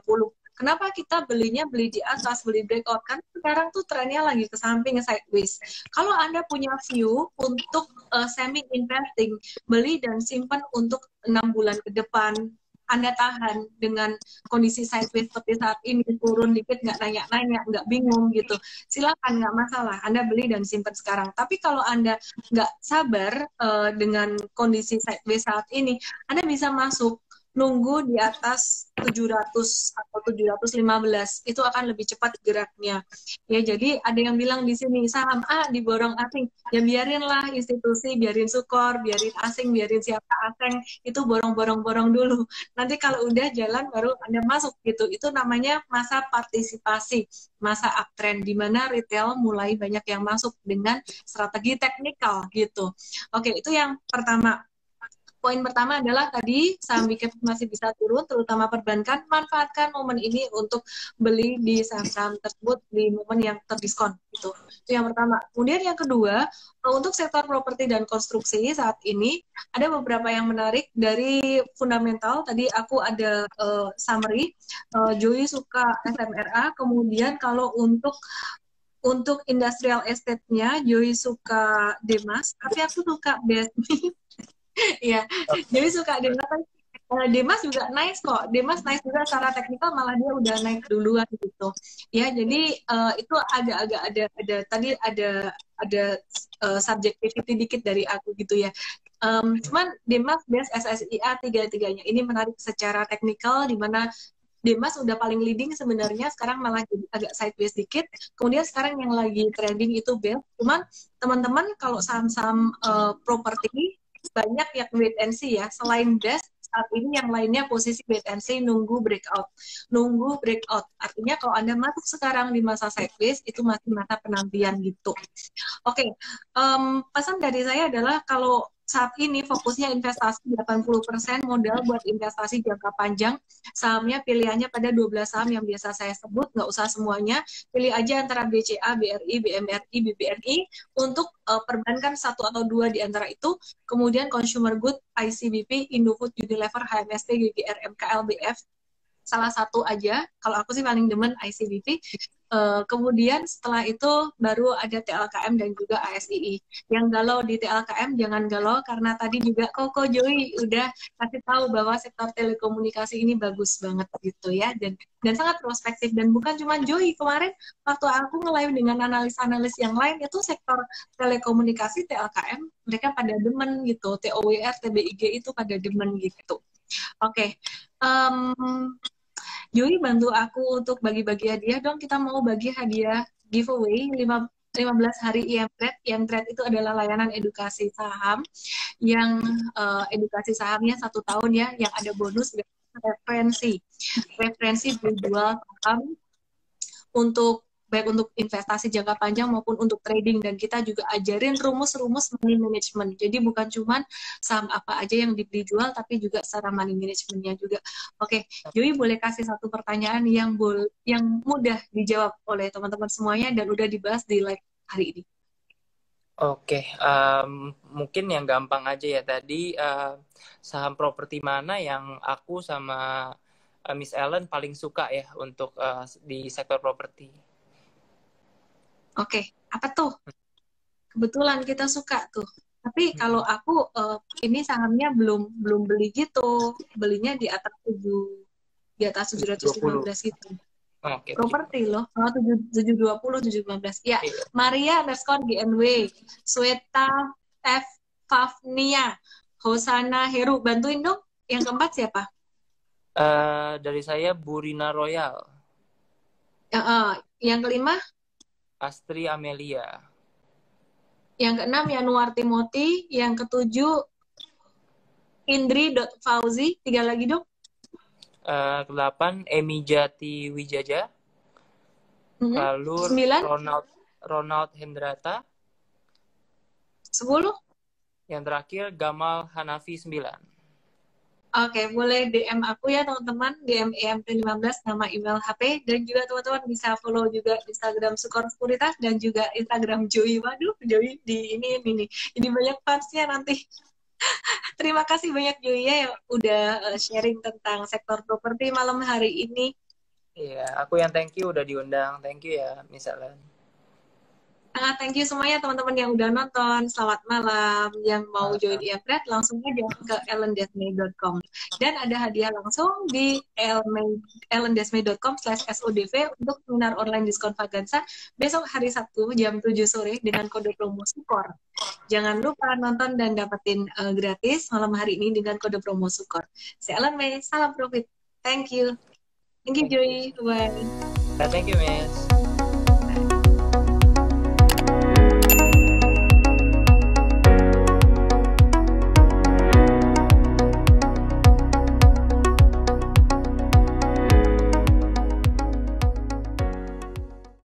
Kenapa kita beli di atas, beli breakout? Kan sekarang tuh trennya lagi ke samping, sideways. Kalau Anda punya view untuk semi investing, beli dan simpan untuk 6 bulan ke depan, Anda tahan dengan kondisi sideways seperti saat ini, turun dikit, nggak nanya-nanya, nggak bingung gitu, silakan, nggak masalah, Anda beli dan simpan sekarang. Tapi kalau Anda nggak sabar dengan kondisi sideways saat ini, Anda bisa masuk nunggu di atas 700 atau 715, itu akan lebih cepat geraknya. Ya, jadi ada yang bilang di sini saham A diborong asing, ya biarinlah institusi, biarin Sukor, biarin asing, biarin siapa asing, itu borong-borong-borong dulu. Nanti kalau udah jalan baru Anda masuk gitu. Itu namanya masa partisipasi, masa uptrend di mana retail mulai banyak yang masuk dengan strategi teknikal gitu. Oke, itu yang pertama. Poin pertama adalah tadi saham big cap masih bisa turun, terutama perbankan. Manfaatkan momen ini untuk beli di saham-saham tersebut di momen yang terdiskon gitu. Itu yang pertama. Kemudian yang kedua, untuk sektor properti dan konstruksi saat ini ada beberapa yang menarik dari fundamental. Tadi aku ada summary. Joey suka SMRA. Kemudian kalau untuk industrial estate-nya, Joey suka Demas, tapi aku suka BSMI. Iya, jadi suka Demas. Demas juga nice kok. Demas nice juga secara teknikal, malah dia udah naik duluan gitu. Ya, jadi itu agak-agak ada tadi ada subjectivity dikit dari aku gitu ya. Cuman Demas, BES, SSIA tiga-tiganya ini menarik secara teknikal, di mana Demas udah paling leading sebenarnya, sekarang malah jadi agak sideways dikit. Kemudian sekarang yang lagi trending itu BES. Cuman teman-teman kalau saham-saham properti banyak yang wait and see ya. Selain BES, saat ini yang lainnya posisi wait and see, nunggu breakout. Artinya kalau Anda masuk sekarang di masa sideways, itu masih masa penantian gitu. Oke, pesan dari saya adalah kalau saat ini fokusnya investasi 80% modal buat investasi jangka panjang. Sahamnya pilihannya pada 12 saham yang biasa saya sebut, nggak usah semuanya. Pilih aja antara BCA, BRI, BMRI, BBNI untuk perbankan satu atau dua di antara itu. Kemudian consumer good, ICBP, Indofood, Unilever, HMST, GGR, MKLBF, salah satu aja. Kalau aku sih paling demen ICBP. Kemudian setelah itu baru ada TLKM dan juga ASII. Yang galau di TLKM jangan galau, karena tadi juga Koko Joy udah kasih tahu bahwa sektor telekomunikasi ini bagus banget gitu ya, dan sangat prospektif. Dan bukan cuma Joy, kemarin waktu aku nge-live dengan analis-analis yang lain, itu sektor telekomunikasi TLKM mereka pada demen gitu, TOWR, TBIG itu pada demen gitu. Oke. Joy, bantu aku untuk bagi-bagi hadiah dong. Kita mau bagi hadiah giveaway 15 hari IM-Trade. IM-Trade itu adalah layanan edukasi saham yang edukasi sahamnya 1 tahun ya, yang ada bonus referensi beli jual saham untuk baik untuk investasi jangka panjang maupun untuk trading, dan kita juga ajarin rumus-rumus money management. Jadi bukan cuman saham apa aja yang dibeli jual, tapi juga secara money managementnya juga. Oke, Joey boleh kasih satu pertanyaan yang mudah dijawab oleh teman-teman semuanya dan udah dibahas di live hari ini. Oke, mungkin yang gampang aja ya tadi, saham properti mana yang aku sama Miss Ellen paling suka ya untuk di sektor properti? Oke, apa tuh? Kebetulan kita suka tuh. Tapi kalau aku ini sahamnya belum beli gitu. Belinya di atas 715 gitu. Oke. Properti loh. 720, 715. Ya, Maria_GNW, Sweta F Fafnia, Hosana Heru. Bantuin dong. Yang keempat siapa? Dari saya Burina Royal. Yang kelima? Astri Amelia. Yang keenam Yanuar Timothy, yang ketujuh Indri.Fauzi, 3 lagi dong. Ke-8 Emi Jati Wijaja. Lalu 9 Ronald Hendrata. 10 Yang terakhir Gamal Hanafi 9. Oke, boleh DM aku ya teman-teman, DM EMP15 nama email HP, dan juga teman-teman bisa follow juga Instagram Sukor Sekuritas dan juga Instagram Joey. Waduh, Joey di ini banyak fansnya nanti. Terima kasih banyak Joey ya yang udah sharing tentang sektor properti malam hari ini. Iya, aku yang thank you udah diundang. Thank you ya, Miss Ellen. Thank you semuanya teman-teman yang udah nonton. Selamat malam. Yang mau join IAPRED langsung aja ke ellendesmay.com. Dan ada hadiah langsung di ellendesmay.com/SODV untuk seminar online diskon Vagansa besok hari Sabtu jam 7 sore dengan kode promo SUKOR. Jangan lupa nonton dan dapetin gratis malam hari ini dengan kode promo SUKOR. Saya Ellen May, salam profit. Thank you. Thank you Joey. Bye. Thank you, Miss.